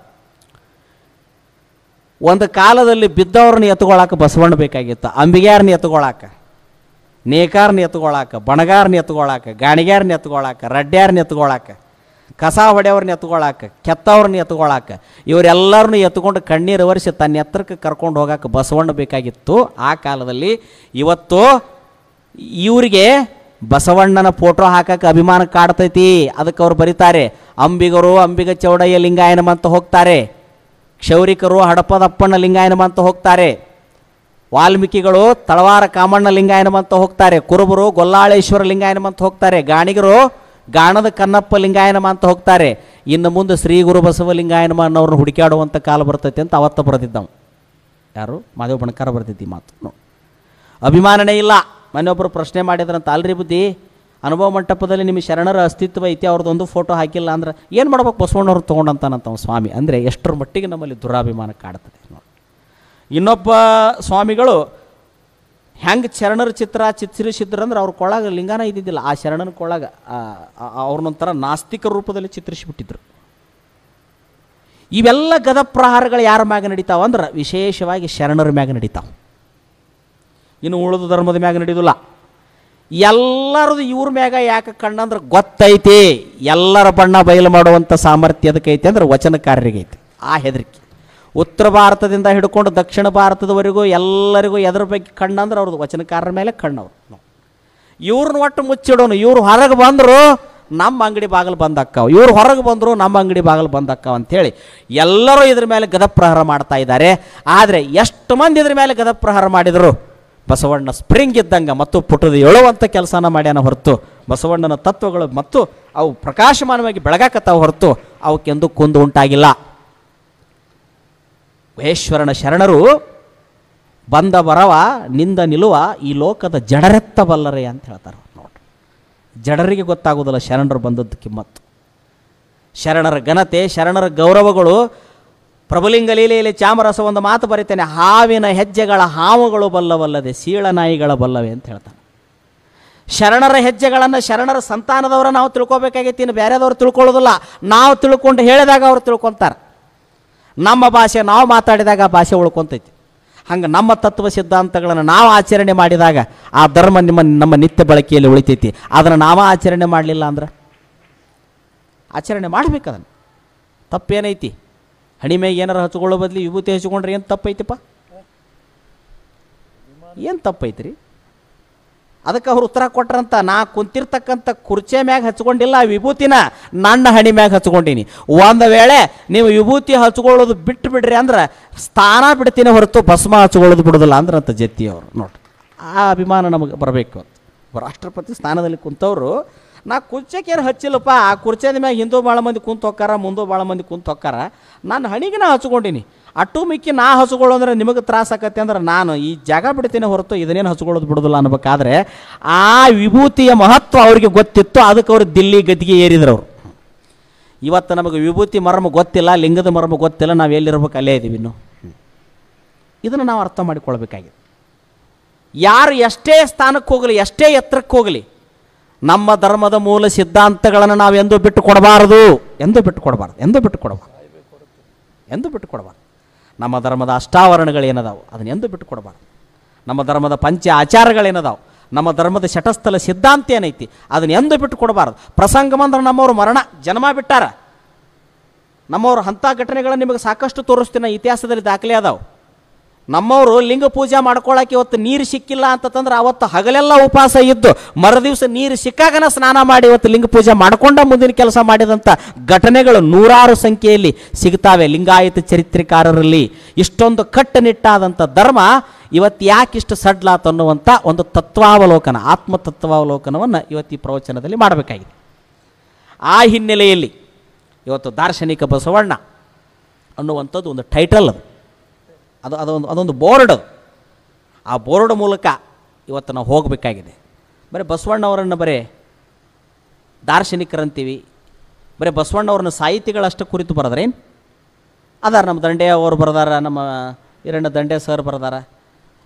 ಒಂದು ಕಾಲದಲ್ಲಿ ಬಿದ್ದವ್ರನ್ನ ಎತ್ಕೊಳಕ್ಕೆ ಬಸವಣ್ಣ ಬೇಕಾಗಿತ್ತು. ಅಂಬಿಗ್ಯಾರನ್ನ ಎತ್ಕೊಳಕ್ಕೆ, ನೇಕಾರನ್ನ ಎತ್ಕೊಳಕ್ಕೆ, ಬಣಗಾರನ್ನ ಎತ್ಕೊಳಕ್ಕೆ, ಗಾಣಿಗ್ಯಾರನ್ನ ಎತ್ಕೊಳಕ್ಕೆ, ರಡ್ಡ್ಯಾರನ್ನ ಎತ್ಕೊಳಕ್ಕೆ, ಕಸ ಹೊಡೆಯವ್ರನ್ನ ಎತ್ಕೊಳಕ್ಕೆ, ಕೆತ್ತವ್ರನ್ನ ಎತ್ಕೊಳಕ್ಕೆ, ಇವರೆಲ್ಲರನ್ನೂ ಎತ್ಕೊಂಡು ಕಣ್ಣೀರು ಒರೆಸಿ ತನ್ನ ಎತ್ತರಕ್ಕೆ ಕರ್ಕೊಂಡು ಹೋಗಕ್ಕೆ ಬಸವಣ್ಣ ಬೇಕಾಗಿತ್ತು ಆ ಕಾಲದಲ್ಲಿ. ಇವತ್ತು ಇವರಿಗೆ ಬಸವಣ್ಣನ ಫೋಟೋ ಹಾಕಕ್ಕೆ ಅಭಿಮಾನ ಕಾಡ್ತೈತಿ. ಅದಕ್ಕೆ ಅವ್ರು ಬರೀತಾರೆ, ಅಂಬಿಗರು ಅಂಬಿಗ ಚೌಡಯ್ಯ ಲಿಂಗಾಯನಮ ಅಂತ ಹೋಗ್ತಾರೆ, ಕ್ಷೌರಿಕರು ಹಡಪದಪ್ಪಣ್ಣ ಲಿಂಗಾಯನಮ ಅಂತ ಹೋಗ್ತಾರೆ, ವಾಲ್ಮೀಕಿಗಳು ತಳವಾರ ಕಾಮಣ್ಣ ಲಿಂಗಾಯನಮ ಅಂತ ಹೋಗ್ತಾರೆ, ಕುರುಬರು ಗೊಲ್ಲಾಳೇಶ್ವರ ಲಿಂಗಾಯನಮ ಅಂತ ಹೋಗ್ತಾರೆ, ಗಾಣಿಗರು ಗಾಣದ ಕನ್ನಪ್ಪ ಲಿಂಗಾಯನಮ ಅಂತ ಹೋಗ್ತಾರೆ. ಇನ್ನು ಮುಂದೆ ಶ್ರೀ ಗುರು ಬಸವ ಲಿಂಗಾಯನಮ ಅನ್ನೋರನ್ನ ಹುಡುಕಾಡುವಂಥ ಕಾಲ ಬರ್ತೈತೆ ಅಂತ ಅವತ್ತ ಬರೆದಿದ್ದವು. ಯಾರು? ಮಹಾದೇವ ಬಣಕಾರ ಬರೆದಿದ್ದಿ ಮಾತು. ಅಭಿಮಾನನೇ ಇಲ್ಲ. ಮನೆಯೊಬ್ಬರು ಪ್ರಶ್ನೆ ಮಾಡಿದ್ರಂತ, ಅಲ್ರಿ ಬುದ್ಧಿ, ಅನುಭವ ಮಂಟಪದಲ್ಲಿ ನಿಮಗೆ ಶರಣರ ಅಸ್ತಿತ್ವ ಐತಿ, ಅವ್ರದ್ದೊಂದು ಫೋಟೋ ಹಾಕಿಲ್ಲ ಅಂದ್ರೆ ಏನು ಮಾಡ್ಬೇಕು ಬಸವಣ್ಣವ್ರು ತೊಗೊಂಡಂತಾನಂತ ಸ್ವಾಮಿ. ಅಂದರೆ ಎಷ್ಟರ ಮಟ್ಟಿಗೆ ನಮ್ಮಲ್ಲಿ ದುರಾಭಿಮಾನ ಕಾಡ್ತದೆ ನೋಡಿ. ಇನ್ನೊಬ್ಬ ಸ್ವಾಮಿಗಳು ಹೆಂಗೆ ಶರಣರ ಚಿತ್ರ ಚಿತ್ರಿಸಿದ್ರಂದ್ರೆ ಅವ್ರ ಕೊಳಗ ಲಿಂಗಾನ ಇದ್ದಿದ್ದಿಲ್ಲ, ಆ ಶರಣನ ಕೊಳಗ ಅವ್ರನ್ನೊಂಥರ ನಾಸ್ತಿಕ ರೂಪದಲ್ಲಿ ಚಿತ್ರಿಸಿಬಿಟ್ಟಿದ್ರು. ಇವೆಲ್ಲ ಗದ ಪ್ರಹಾರಗಳು ಯಾರ ಮ್ಯಾಗ ನಡೀತಾವ ಅಂದ್ರೆ ವಿಶೇಷವಾಗಿ ಶರಣರ ಮ್ಯಾಗ ನಡೀತಾವೆ. ಇನ್ನು ಉಳಿದ ಧರ್ಮದ ಮ್ಯಾಗ ನಡೀದಿಲ್ಲ. ಎಲ್ಲರದು ಇವ್ರ ಮ್ಯಾಗ ಯಾಕೆ ಕಣ್ಣಂದ್ರೆ ಗೊತ್ತೈತಿ, ಎಲ್ಲರ ಬಣ್ಣ ಬಯಲು ಮಾಡುವಂಥ ಸಾಮರ್ಥ್ಯ ಅದಕ್ಕೆ ಐತಿ ಅಂದ್ರೆ ವಚನಕಾರರಿಗೆ ಐತಿ. ಆ ಹೆದರಿಕೆ ಉತ್ತರ ಭಾರತದಿಂದ ಹಿಡ್ಕೊಂಡು ದಕ್ಷಿಣ ಭಾರತದವರೆಗೂ ಎಲ್ಲರಿಗೂ ಎದ್ರ ಬಗ್ಗೆ ಕಣ್ಣಂದ್ರೆ ಅವ್ರದ್ದು ವಚನಕಾರರ ಮೇಲೆ ಕಣ್ಣವ್ರು. ಇವ್ರನ್ನ ಒಟ್ಟು ಮುಚ್ಚಿಡೋನು. ಇವ್ರು ಹೊರಗೆ ಬಂದರು ನಮ್ಮ ಅಂಗಡಿ ಬಾಗಿಲು ಬಂದಕ್ಕಾವ, ಇವ್ರು ಹೊರಗೆ ಬಂದರು ನಮ್ಮ ಅಂಗಡಿ ಬಾಗಿಲು ಬಂದಕ್ಕಾವ ಅಂಥೇಳಿ ಎಲ್ಲರೂ ಇದ್ರ ಮೇಲೆ ಗದಪ್ರಹಾರ ಮಾಡ್ತಾ ಇದ್ದಾರೆ. ಆದರೆ ಎಷ್ಟು ಮಂದಿ ಇದ್ರ ಮೇಲೆ ಗದಪ್ರಹಾರ ಮಾಡಿದರು? ಬಸವಣ್ಣ ಸ್ಪ್ರಿಂಗ್ ಇದ್ದಂಗೆ ಮತ್ತು ಪುಟದ ಎಳುವಂಥ ಕೆಲಸನ ಮಾಡ್ಯಾನ ಹೊರತು ಬಸವಣ್ಣನ ತತ್ವಗಳು ಮತ್ತು ಅವು ಪ್ರಕಾಶಮಾನವಾಗಿ ಬೆಳಗಾಕತ್ತಾವ ಹೊರತು ಅವಕ್ಕೆಂದು ಕುಂದು ಉಂಟಾಗಿಲ್ಲ. ಮಹೇಶ್ವರನ ಶರಣರು ಬಂದ ಬರವ ನಿಂದ ನಿಲ್ಲುವ ಈ ಲೋಕದ ಜಡರೆತ್ತ ಬಲ್ಲರೆ ಅಂತ ಹೇಳ್ತಾರೆ ನೋಡಿ. ಜಡರಿಗೆ ಗೊತ್ತಾಗೋದಿಲ್ಲ ಶರಣರು ಬಂದದ್ದು ಕಿಮ್ಮತ್ತು, ಶರಣರ ಘನತೆ, ಶರಣರ ಗೌರವಗಳು ಪ್ರಭುಲಿಂಗ ಲೀಲೆಯಲ್ಲಿ ಚಾಮರಸ ಒಂದು ಮಾತು ಬರೀತೇನೆ, ಹಾವಿನ ಹೆಜ್ಜೆಗಳ ಹಾವುಗಳು ಬಲ್ಲವಲ್ಲದೆ ಸೀಳನಾಯಿಗಳ ಬಲ್ಲವೆ ಅಂತ ಹೇಳ್ತಾನೆ. ಶರಣರ ಹೆಜ್ಜೆಗಳನ್ನು ಶರಣರ ಸಂತಾನದವರ ನಾವು ತಿಳ್ಕೊಬೇಕಾಗೈತಿ, ಇನ್ನು ಬೇರೆದವ್ರು ತಿಳ್ಕೊಳ್ಳೋದಿಲ್ಲ. ನಾವು ತಿಳ್ಕೊಂಡು ಹೇಳಿದಾಗ ಅವ್ರು ತಿಳ್ಕೊತಾರೆ. ನಮ್ಮ ಭಾಷೆ ನಾವು ಮಾತಾಡಿದಾಗ ಆ ಭಾಷೆ ಉಳ್ಕೊತೈತಿ. ಹಂಗೆ ನಮ್ಮ ತತ್ವ ಸಿದ್ಧಾಂತಗಳನ್ನು ನಾವು ಆಚರಣೆ ಮಾಡಿದಾಗ ಆ ಧರ್ಮ ನಮ್ಮ ನಿತ್ಯ ಬಳಕೆಯಲ್ಲಿ ಉಳಿತೈತಿ. ಅದನ್ನು ನಾವು ಆಚರಣೆ ಮಾಡಲಿಲ್ಲ ಅಂದ್ರೆ ಆಚರಣೆ ಮಾಡ್ಬೇಕು. ಅದನ್ನು ತಪ್ಪೇನೈತಿ? ಹಣಿಮೆಗೆ ಏನಾರು ಹಚ್ಕೊಳ್ಳೋ ಬದಲಿ ವಿಭೂತಿ ಹಚ್ಕೊಂಡ್ರೆ ಏನು ತಪ್ಪೈತಿಪ್ಪ? ಏನು ತಪ್ಪೈತ್ರಿ? ಅದಕ್ಕೆ ಅವ್ರು ಉತ್ತರ ಕೊಟ್ರಂತ, ನಾ ಕುಂತಿರ್ತಕ್ಕಂಥ ಕುರ್ಚೆ ಮ್ಯಾಗ ಹಚ್ಕೊಂಡಿಲ್ಲ, ವಿಭೂತಿನ ನನ್ನ ಹಣಿ ಮ್ಯಾಗ ಹಚ್ಕೊಂಡೀನಿ. ಒಂದು ವೇಳೆ ನೀವು ವಿಭೂತಿ ಹಚ್ಕೊಳ್ಳೋದು ಬಿಟ್ಟು ಬಿಡ್ರಿ ಅಂದ್ರೆ ಸ್ಥಾನ ಬಿಡ್ತೀನಿ ಹೊರತು ಭಸ್ಮ ಹಚ್ಕೊಳ್ಳೋದು ಬಿಡೋದಿಲ್ಲ ಅಂದ್ರಂತ ಜತ್ತಿಯವರು. ನೋಡ್ರಿ, ಆ ಅಭಿಮಾನ ನಮಗೆ ಬರಬೇಕು. ರಾಷ್ಟ್ರಪತಿ ಸ್ಥಾನದಲ್ಲಿ ಕುಂತವರು ನಾ ಕುರ್ಚೆಗೇನು ಹಚ್ಚಿಲ್ಲಪ್ಪ, ಆ ಕುರ್ಚೆದ ಮ್ಯಾಗ ಹಿಂದೂ ಭಾಳ ಮಂದಿ ಕುಂತು ಹೊಕ್ಕಾರ, ಮುಂದೂ ಭಾಳ ಮಂದಿ ಕುಂತು ಹೊಕ್ಕಾರ, ನಾನು ಹಣಿಗೆ ನಾ ಹಚ್ಕೊಂಡೀನಿ. ಅಟ್ಟು ಮಿಕ್ಕಿ ನಾ ಹಚ್ಕೊಳ್ಳೋ ಅಂದ್ರೆ ನಿಮಗೆ ತ್ರಾಸ ಆಕತ್ತೆ ಅಂದ್ರೆ ನಾನು ಈ ಜಾಗ ಬಿಡ್ತೀನಿ ಹೊರತು ಇದನ್ನೇನು ಹಚ್ಕೊಳ್ಳೋದು ಬಿಡೋದಿಲ್ಲ ಅನ್ಬೇಕಾದ್ರೆ ಆ ವಿಭೂತಿಯ ಮಹತ್ವ ಅವ್ರಿಗೆ ಗೊತ್ತಿತ್ತು. ಅದಕ್ಕೆ ಅವರು ದಿಲ್ಲಿ ಗದ್ದಿಗೆ ಏರಿದ್ರು. ಅವರು ಇವತ್ತು ನಮಗೆ ವಿಭೂತಿ ಮರ್ಮ ಗೊತ್ತಿಲ್ಲ, ಲಿಂಗದ ಮರ್ಮ ಗೊತ್ತಿಲ್ಲ, ನಾವು ಎಲ್ಲಿರ್ಬೇಕು ಅಲ್ಲೇ ಇದ್ದೀವಿ. ಇನ್ನು ಇದನ್ನು ನಾವು ಅರ್ಥ ಮಾಡಿಕೊಳ್ಬೇಕಾಗಿದೆ. ಯಾರು ಎಷ್ಟೇ ಸ್ಥಾನಕ್ಕೆ ಹೋಗಲಿ, ಎಷ್ಟೇ ಎತ್ತರಕ್ಕೆ ಹೋಗಲಿ, ನಮ್ಮ ಧರ್ಮದ ಮೂಲ ಸಿದ್ಧಾಂತಗಳನ್ನು ನಾವು ಎಂದೂ ಬಿಟ್ಟು ಕೊಡಬಾರದು, ಎಂದೂ ಬಿಟ್ಟು ಕೊಡಬಾರ್ದು, ಎಂದೂ ಬಿಟ್ಟು ಕೊಡಬಾರ್ದು, ಎಂದೂ ಬಿಟ್ಟು ಕೊಡಬಾರ್ದು. ನಮ್ಮ ಧರ್ಮದ ಅಷ್ಟಾವರಣಗಳೇನದಾವು ಅದನ್ನು ಎಂದೂ ಬಿಟ್ಟು ಕೊಡಬಾರ್ದು. ನಮ್ಮ ಧರ್ಮದ ಪಂಚ ಆಚಾರಗಳೇನದಾವು, ನಮ್ಮ ಧರ್ಮದ ಶಟಸ್ಥಲ ಸಿದ್ಧಾಂತ ಏನೈತಿ ಅದನ್ನು ಎಂದೂ ಬಿಟ್ಟು ಕೊಡಬಾರ್ದು. ಪ್ರಸಂಗ ಬಂದ್ರೆ ನಮ್ಮವರು ಮರಣ ಜನ್ಮ ಬಿಟ್ಟಾರ, ನಮ್ಮವರು ಅಂಥ ಘಟನೆಗಳನ್ನು ನಿಮಗೆ ಸಾಕಷ್ಟು ತೋರಿಸ್ತೀನಿ, ಇತಿಹಾಸದಲ್ಲಿ ದಾಖಲೆ ಅದಾವೆ. ನಮ್ಮವರು ಲಿಂಗ ಪೂಜೆ ಮಾಡ್ಕೊಳ್ಳೋಕೆ ಇವತ್ತು ನೀರು ಸಿಕ್ಕಿಲ್ಲ ಅಂತಂದ್ರೆ ಅವತ್ತು ಹಗಲೆಲ್ಲ ಉಪವಾಸ ಇದ್ದು ಮರುದಿವಸ ನೀರು ಸಿಕ್ಕಾಗನ ಸ್ನಾನ ಮಾಡಿ ಇವತ್ತು ಲಿಂಗ ಪೂಜೆ ಮಾಡಿಕೊಂಡ ಮುಂದಿನ ಕೆಲಸ ಮಾಡಿದಂಥ ಘಟನೆಗಳು ನೂರಾರು ಸಂಖ್ಯೆಯಲ್ಲಿ ಸಿಗ್ತಾವೆ ಲಿಂಗಾಯತ ಚರಿತ್ರೆಕಾರರಲ್ಲಿ. ಇಷ್ಟೊಂದು ಕಟ್ಟುನಿಟ್ಟಾದಂಥ ಧರ್ಮ ಇವತ್ತು ಯಾಕಿಷ್ಟು ಸಡ್ಲಾತ್ ಅನ್ನುವಂಥ ಒಂದು ತತ್ವಾವಲೋಕನ, ಆತ್ಮತತ್ವಾವಲೋಕನವನ್ನು ಇವತ್ತು ಈ ಪ್ರವಚನದಲ್ಲಿ ಮಾಡಬೇಕಾಗಿದೆ. ಆ ಹಿನ್ನೆಲೆಯಲ್ಲಿ ಇವತ್ತು ದಾರ್ಶನಿಕ ಬಸವಣ್ಣ ಅನ್ನುವಂಥದ್ದು ಒಂದು ಟೈಟಲ್, ಅದೊಂದು ಬೋರ್ಡ್. ಆ ಬೋರ್ಡ್ ಮೂಲಕ ಇವತ್ತು ನಾವು ಹೋಗಬೇಕಾಗಿದೆ. ಬರೀ ಬಸವಣ್ಣವರನ್ನು ಬರೀ ದಾರ್ಶನಿಕರಂತೀವಿ, ಬರೀ ಬಸವಣ್ಣವ್ರನ್ನ ಸಾಹಿತಿಗಳಷ್ಟು ಕುರಿತು ಬರೆದ್ರೇನು ಅದಾರ. ನಮ್ಮ ದಂಡೆ ಅವರು ಬರೆದಾರ, ನಮ್ಮ ಹಿರಣ್ಯ ದಂಡೆ ಸರ್ ಬರೆದಾರ.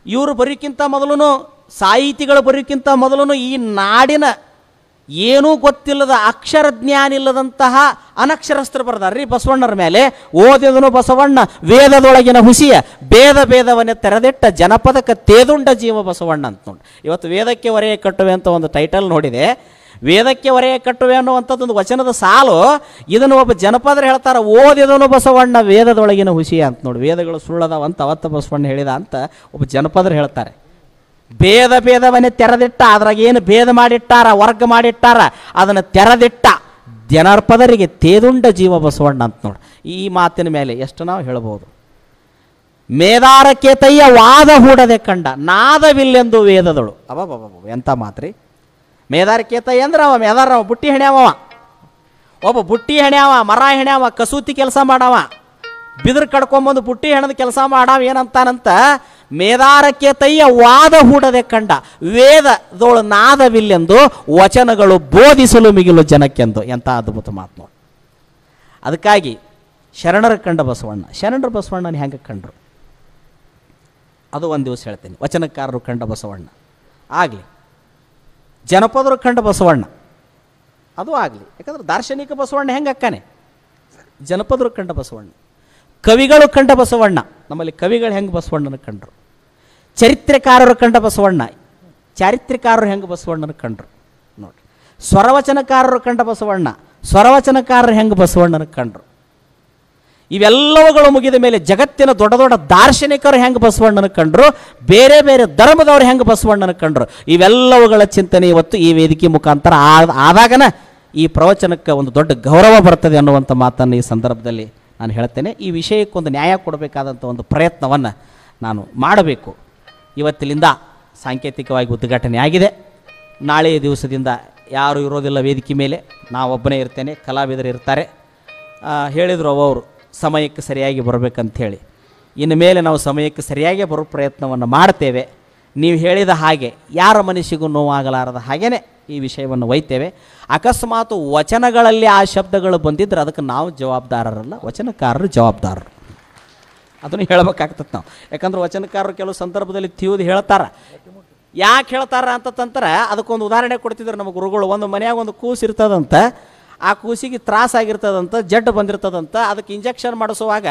ಇವರು ಬರೋಕ್ಕಿಂತ ಮೊದಲು, ಸಾಹಿತಿಗಳು ಬರೋಕ್ಕಿಂತ ಮೊದಲು ಈ ನಾಡಿನ ಏನೂ ಗೊತ್ತಿಲ್ಲದ ಅಕ್ಷರ ಜ್ಞಾನ ಇಲ್ಲದಂತಹ ಅನಕ್ಷರಸ್ಥರು ಬರ್ದಾರ್ರಿ ಬಸವಣ್ಣರ ಮೇಲೆ. ಓದಿದನು ಬಸವಣ್ಣ ವೇದದೊಳಗಿನ ಹುಸಿಯ ಭೇದವನ್ನೇ ತೆರೆದಿಟ್ಟ ಜನಪದಕ್ಕೆ ತೇದುಂಡ ಜೀವ ಬಸವಣ್ಣ ಅಂತ ನೋಡಿ. ಇವತ್ತು ವೇದಕ್ಕೆ ಹೊರೆಯ ಕಟ್ಟುವೆ ಅಂತ ಒಂದು ಟೈಟಲ್ ನೋಡಿದೆ. ವೇದಕ್ಕೆ ಹೊರೆಯ ಕಟ್ಟುವೆ ಅನ್ನುವಂಥದ್ದೊಂದು ವಚನದ ಸಾಲು. ಇದನ್ನು ಒಬ್ಬ ಜನಪದರು ಹೇಳ್ತಾರೆ, ಓದಿದನು ಬಸವಣ್ಣ ವೇದದೊಳಗಿನ ಹುಸಿಯ ಅಂತ ನೋಡಿ. ವೇದಗಳು ಸುಳ್ಳದಾವಂತ ಅವತ್ತ ಬಸವಣ್ಣ ಹೇಳಿದ ಅಂತ ಒಬ್ಬ ಜನಪದರು ಹೇಳ್ತಾರೆ. ಭೇದವನ್ನೇ ತೆರೆದಿಟ್ಟ, ಅದ್ರಾಗ ಏನು ಭೇದ ಮಾಡಿಟ್ಟಾರ, ವರ್ಗ ಮಾಡಿಟ್ಟಾರ, ಅದನ್ನು ತೆರೆದಿಟ್ಟ ಜನಪದರಿಗೆ ತೇದುಂಡ ಜೀವ ಬಸವಣ್ಣ ಅಂತ ನೋಡಿ. ಈ ಮಾತಿನ ಮೇಲೆ ಎಷ್ಟು ನಾವು ಹೇಳ್ಬೋದು. ಮೇದಾರಕೇತಯ್ಯ ವಾದ ಹೂಡದೆ ಕಂಡ ನಾದವಿಲ್ಲೆಂದು ವೇದದಳು. ಎಂಥ ಮಾತ್ರಿ. ಮೇದಾರಕೇತಯ್ಯ ಅಂದ್ರೆ ಅವ ಮೇದಾರ ಬುಟ್ಟಿ ಹೆಣ್ಯಾವ, ಒಬ್ಬ ಬುಟ್ಟಿ ಹೆಣ್ಯಾವ, ಮರ ಹೆಣ್ಯಾವ, ಕಸೂತಿ ಕೆಲಸ ಮಾಡವ, ಬಿದಿರು ಕಡ್ಕೊಂಬಂದು ಬುಟ್ಟಿ ಹೆಣದ ಕೆಲಸ ಮಾಡವ. ಏನಂತಾನಂತ, ಮೇದಾರಕೇತಯ್ಯ ವಾದ ಹೂಡದೆ ಕಂಡ ವೇದದೋಳು ನಾದವಿಲ್ಲೆಂದು ವಚನಗಳು ಬೋಧಿಸಲು ಮಿಗಿಲು ಜನಕ್ಕೆಂದು. ಎಂಥ ಅದ್ಭುತ ಮಾತು ನೋಡಿ. ಅದಕ್ಕಾಗಿ ಶರಣರ ಕಂಡ ಬಸವಣ್ಣ, ಶರಣರ ಬಸವಣ್ಣನ ಹೆಂಗೆ ಕಂಡ್ರು ಅದು ಒಂದು ದಿವಸ ಹೇಳ್ತೀನಿ. ವಚನಕಾರರು ಕಂಡ ಬಸವಣ್ಣ ಆಗಲಿ, ಜನಪದರು ಕಂಡ ಬಸವಣ್ಣ ಅದು ಆಗಲಿ. ಯಾಕಂದ್ರೆ ದಾರ್ಶನಿಕ ಬಸವಣ್ಣ ಹೆಂಗೆ ಅಕ್ಕಾನೆ, ಜನಪದರು ಕಂಡ ಬಸವಣ್ಣ, ಕವಿಗಳು ಕಂಡ ಬಸವಣ್ಣ. ನಮ್ಮಲ್ಲಿ ಕವಿಗಳು ಹೆಂಗೆ ಬಸವಣ್ಣನ ಕಂಡ್ರು, ಚರಿತ್ರೆಕಾರರು ಕಂಡ ಬಸವಣ್ಣ, ಚಾರಿತ್ರಿಕಾರರು ಹೆಂಗೆ ಬಸವಣ್ಣನ ಕಂಡ್ರು ನೋಡ್ರಿ. ಸ್ವರವಚನಕಾರರು ಕಂಡ ಬಸವಣ್ಣ, ಸ್ವರವಚನಕಾರರು ಹೆಂಗೆ ಬಸವಣ್ಣನ ಕಂಡ್ರು. ಇವೆಲ್ಲವುಗಳು ಮುಗಿದ ಮೇಲೆ ಜಗತ್ತಿನ ದೊಡ್ಡ ದೊಡ್ಡ ದಾರ್ಶನಿಕರು ಹೆಂಗೆ ಬಸವಣ್ಣನ ಕಂಡ್ರು, ಬೇರೆ ಬೇರೆ ಧರ್ಮದವರು ಹೆಂಗೆ ಬಸವಣ್ಣನ ಕಂಡ್ರು. ಇವೆಲ್ಲವುಗಳ ಚಿಂತನೆ ಇವತ್ತು ಈ ವೇದಿಕೆ ಮುಖಾಂತರ ಆದಾಗನ ಈ ಪ್ರವಚನಕ್ಕೆ ಒಂದು ದೊಡ್ಡ ಗೌರವ ಬರ್ತದೆ ಅನ್ನುವಂಥ ಮಾತನ್ನು ಈ ಸಂದರ್ಭದಲ್ಲಿ ನಾನು ಹೇಳ್ತೇನೆ. ಈ ವಿಷಯಕ್ಕೊಂದು ನ್ಯಾಯ ಕೊಡಬೇಕಾದಂಥ ಒಂದು ಪ್ರಯತ್ನವನ್ನು ನಾನು ಮಾಡಬೇಕು. ಇವತ್ತಿನಿಂದ ಸಾಂಕೇತಿಕವಾಗಿ ಉದ್ಘಾಟನೆ ಆಗಿದೆ. ನಾಳೆಯ ದಿವಸದಿಂದ ಯಾರೂ ಇರೋದಿಲ್ಲ ವೇದಿಕೆ ಮೇಲೆ, ನಾವೊಬ್ಬನೇ ಇರ್ತೇನೆ, ಕಲಾವಿದರು ಇರ್ತಾರೆ. ಹೇಳಿದರು ಅವರು ಸಮಯಕ್ಕೆ ಸರಿಯಾಗಿ ಬರಬೇಕಂಥೇಳಿ. ಇನ್ನು ಮೇಲೆ ನಾವು ಸಮಯಕ್ಕೆ ಸರಿಯಾಗಿ ಬರೋ ಪ್ರಯತ್ನವನ್ನು ಮಾಡ್ತೇವೆ. ನೀವು ಹೇಳಿದ ಹಾಗೆ ಯಾರ ಮನಸ್ಸಿಗೂ ನೋವಾಗಲಾರದ ಹಾಗೇ ಈ ವಿಷಯವನ್ನು ಒಯ್ತೇವೆ. ಅಕಸ್ಮಾತ್ ವಚನಗಳಲ್ಲಿ ಆ ಶಬ್ದಗಳು ಬಂದಿದ್ದರೆ ಅದಕ್ಕೆ ನಾವು ಜವಾಬ್ದಾರರಲ್ಲ, ವಚನಕಾರರು ಜವಾಬ್ದಾರರು. ಅದನ್ನು ಹೇಳ್ಬೇಕಾಗ್ತದೆ ನಾವು. ಯಾಕಂದ್ರೆ ವಚನಕಾರರು ಕೆಲವು ಸಂದರ್ಭದಲ್ಲಿ ತಿವಿದು ಹೇಳ್ತಾರೆ. ಯಾಕೆ ಹೇಳ್ತಾರ ಅಂತಂತಾರೆ, ಅದಕ್ಕೊಂದು ಉದಾಹರಣೆ ಕೊಡ್ತಿದ್ರು ನಮ್ಮ ಗುರುಗಳು. ಒಂದು ಮನ್ಯಾಗ ಒಂದು ಕೂಸು ಇರ್ತದಂತ, ಆ ಕೂಸಿಗೆ ತ್ರಾಸಾಗಿರ್ತದಂತ, ಜಡ್ಡು ಬಂದಿರ್ತದಂತ, ಅದಕ್ಕೆ ಇಂಜೆಕ್ಷನ್ ಮಾಡಿಸುವಾಗ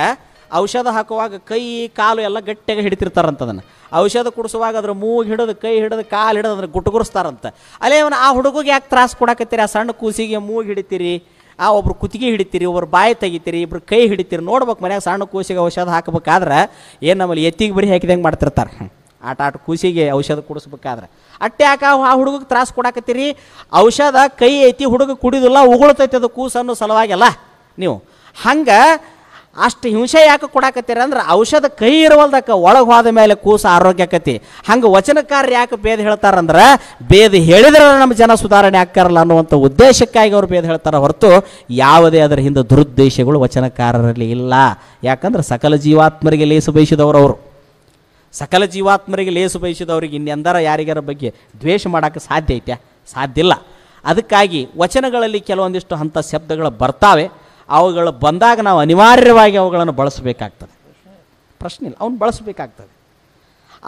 ಔಷಧ ಹಾಕುವಾಗ ಕೈ ಕಾಲು ಎಲ್ಲ ಗಟ್ಟಿಯಾಗಿ ಹಿಡಿತಿರ್ತಾರಂತ. ಅದನ್ನು ಔಷಧ ಕುಡಿಸುವಾಗ ಅದ್ರ ಮೂಗು ಹಿಡಿದು ಕೈ ಹಿಡಿದು ಕಾಲು ಹಿಡಿದು ಅದ್ರ ಗುಟ್ಟುಗುರಿಸ್ತಾರಂತ. ಅಲ್ಲೇ ಆ ಹುಡುಗಿಗೆ ಯಾಕೆ ತ್ರಾಸ ಕೊಡಕತ್ತೀರಿ? ಆ ಸಣ್ಣ ಕೂಸಿಗೆ ಮೂಗು ಹಿಡಿತೀರಿ, ಆ ಒಬ್ರು ಕುತ್ತಿಗೆ ಹಿಡಿತೀರಿ, ಒಬ್ರು ಬಾಯಿ ತೆಗಿತೀರಿ, ಇಬ್ರು ಕೈ ಹಿಡಿತೀರಿ. ನೋಡ್ಬೇಕು ಮನ್ಯಾಗ ಸಣ್ಣ ಕೂಸಿಗೆ ಔಷಧ ಹಾಕಬೇಕಾದ್ರೆ ಏನು ನಮ್ಮಲ್ಲಿ ಎತ್ತಿಗೆ ಬರಿ ಹಾಕಿದಂಗೆ ಮಾಡ್ತಿರ್ತಾರೆ. ಆಟ ಕೂಸಿಗೆ ಔಷಧ ಕುಡಿಸ್ಬೇಕಾದ್ರೆ ಅಟ್ಟೆ ಯಾಕೆ ಆ ಹುಡುಗಗೆ ತ್ರಾಸ ಕೊಡಾಕತ್ತೀರಿ? ಔಷಧ ಕೈ ಐತಿ, ಹುಡುಗ ಕುಡಿದಿಲ್ಲ, ಉಗುಳ್ತೈತಿ ಅದು ಕೂಸು ಅನ್ನೋ ಸಲುವಾಗಿಲ್ಲ ನೀವು. ಹಂಗೆ ಅಷ್ಟು ಹಿಂಸೆ ಯಾಕೆ ಕೊಡಾಕತ್ತೀರ ಅಂದ್ರೆ ಔಷಧ ಕೈ ಇರುವಲ್ದಕ್ಕೆ ಒಳಗೆ ಹೋದ ಮೇಲೆ ಕೂಸು ಆರೋಗ್ಯ ಆಕತಿ. ಹಂಗೆ ವಚನಕಾರರು ಯಾಕೆ ಭೇದ ಹೇಳ್ತಾರಂದ್ರೆ, ಭೇದ ಹೇಳಿದ್ರೆ ನಮ್ಮ ಜನ ಸುಧಾರಣೆ ಆಗ್ತಾರಲ್ಲ ಅನ್ನುವಂಥ ಉದ್ದೇಶಕ್ಕಾಗಿ ಅವ್ರು ಭೇದ ಹೇಳ್ತಾರೆ ಹೊರತು ಯಾವುದೇ ಅದರ ಹಿಂದೆ ದುರುದ್ದೇಶಗಳು ವಚನಕಾರರಲ್ಲಿ ಇಲ್ಲ. ಯಾಕಂದ್ರೆ ಸಕಲ ಜೀವಾತ್ಮರಿಗೆ ಲೇಸು ಬಯಸಿದವರು ಅವರು. ಸಕಲ ಜೀವಾತ್ಮರಿಗೆ ಲೇಸು ಬಯಸಿದವ್ರಿಗೆ ಇನ್ನೆಂದರ ಯಾರಿಗಾರ ಬಗ್ಗೆ ದ್ವೇಷ ಮಾಡೋಕ್ಕೆ ಸಾಧ್ಯ ಐತೆ? ಸಾಧ್ಯ ಇಲ್ಲ. ಅದಕ್ಕಾಗಿ ವಚನಗಳಲ್ಲಿ ಕೆಲವೊಂದಿಷ್ಟು ಅಂಥ ಶಬ್ದಗಳು ಬರ್ತಾವೆ. ಅವುಗಳು ಬಂದಾಗ ನಾವು ಅನಿವಾರ್ಯವಾಗಿ ಅವುಗಳನ್ನು ಬಳಸಬೇಕಾಗ್ತದೆ. ಪ್ರಶ್ನೆ ಇಲ್ಲ, ಅವನು ಬಳಸಬೇಕಾಗ್ತದೆ.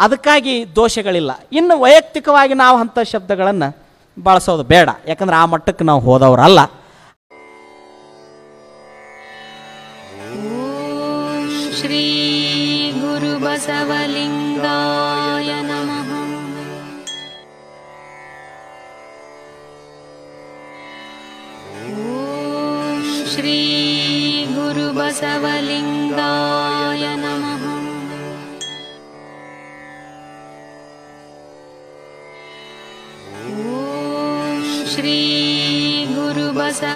ಅದಕ್ಕಾಗಿ ದೋಷಗಳಿಲ್ಲ. ಇನ್ನು ವೈಯಕ್ತಿಕವಾಗಿ ನಾವು ಅಂಥ ಶಬ್ದಗಳನ್ನು ಬಳಸೋದು ಬೇಡ. ಯಾಕಂದ್ರೆ ಆ ಮಟ್ಟಕ್ಕೆ ನಾವು ಹೋದವರಲ್ಲ. ಶ್ರೀ ಗುರು ಬಸವಲಿಂಗಾಯ ನಮಃ. ಶ್ರೀ ಗುರು ಬಸವಲಿಂಗಾಯ ನಮಃ. ಶ್ರೀ ಗುರು ಬಸವ